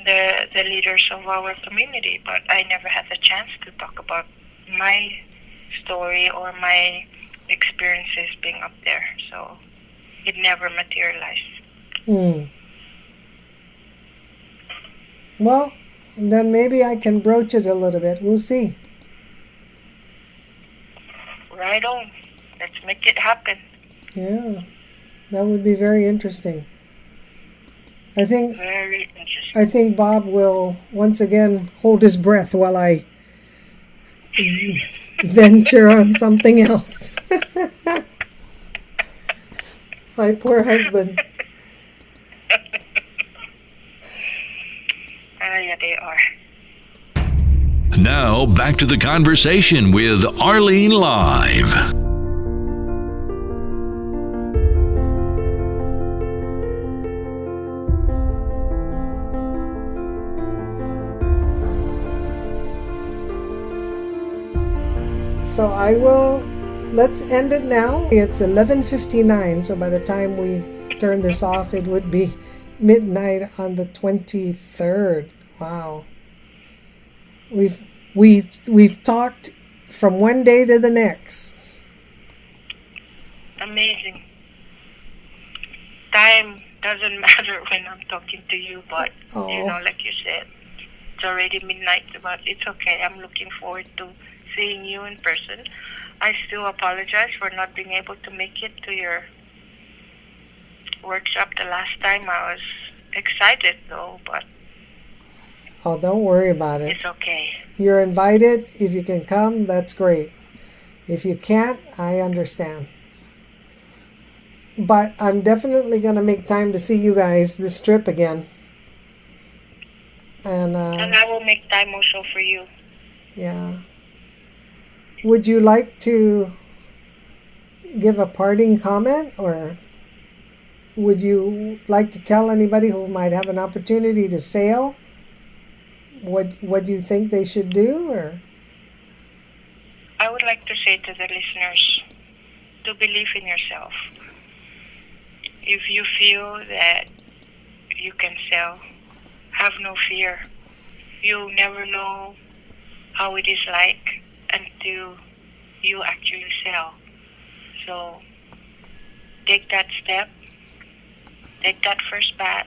the leaders of our community. But I never had the chance to talk about my story or my experiences being up there, so it never materialized. Well, then maybe I can broach it a little bit. We'll see. Right on. Let's make it happen. Yeah, that would be very interesting. Very interesting. I think Bob will once again hold his breath while I venture on something else. My poor husband. Yeah, they are. Now, back to the conversation with Arlene Live. So let's end it now. It's 11:59, so by the time we turn this off, it would be midnight on the 23rd. Wow. We've talked from one day to the next. Amazing. Time doesn't matter when I'm talking to you, but like you said, it's already midnight, but it's okay. I'm looking forward to seeing you in person. I still apologize for not being able to make it to your workshop the last time. I was excited though, but don't worry about it. It's okay. You're invited. If you can come, that's great. If you can't, I understand. But I'm definitely going to make time to see you guys this trip again. And I will make time also for you. Yeah. Would you like to give a parting comment, or would you like to tell anybody who might have an opportunity to sail what you think they should do? Or I would like to say to the listeners to believe in yourself. If you feel that you can sail, have no fear. You'll never know how it is like until you actually sail. So take that step, take that first bat,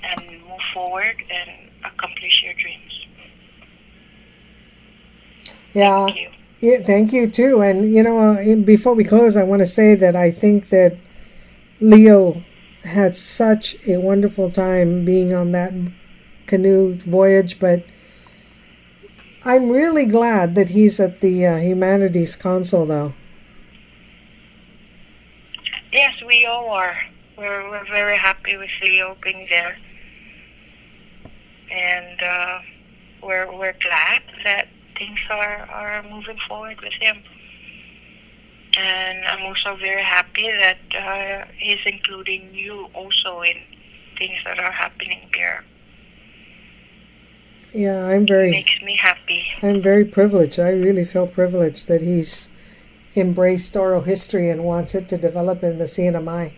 and move forward and accomplish your dreams. Yeah. Thank you. Yeah, thank you too. And before we close, I want to say that I think that Leo had such a wonderful time being on that canoe voyage, but I'm really glad that he's at the Humanities Council, though. Yes, we all are. We're very happy with Leo being there, and we're we're glad that things are moving forward with him. And I'm also very happy that he's including you also in things that are happening there. Yeah, It makes me happy. I'm very privileged. I really feel privileged that he's embraced oral history and wants it to develop in the CNMI.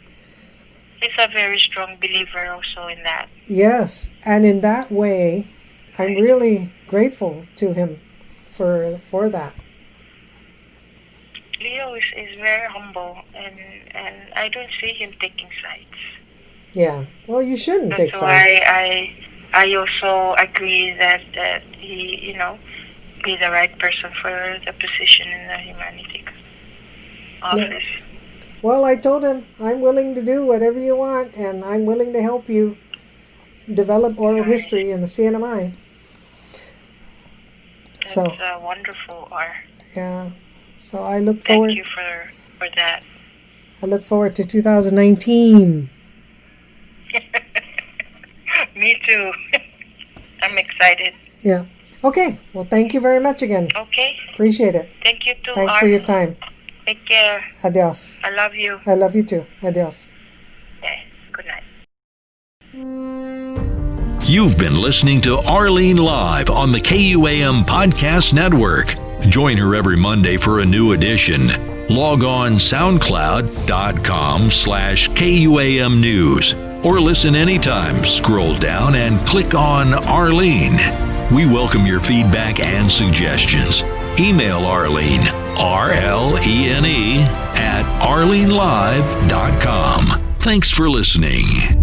He's a very strong believer also in that. Yes, and in that way, I'm really grateful to him for that. Leo is very humble, and I don't see him taking sides. Yeah, well, you shouldn't take That's sides. why I also agree that he, be the right person for the position in the humanities office. Yeah. Well, I told him I'm willing to do whatever you want, and I'm willing to help you develop oral history in the CNMI. That's So wonderful, R. yeah, so I look forward. Thank you for that. I look forward to 2019. Me too. I'm excited. Yeah. Okay. Well, thank you very much again. Okay. Appreciate it. Thank you too, Thanks R. for your time. Take care. Adios. I love you. I love you too. Adios. Okay. Good night. You've been listening to Arlene Live on the KUAM Podcast Network. Join her every Monday for a new edition. Log on soundcloud.com/KUAM News or listen anytime. Scroll down and click on Arlene. We welcome your feedback and suggestions. Email Arlene, RLENE, @arlenelive.com. Thanks for listening.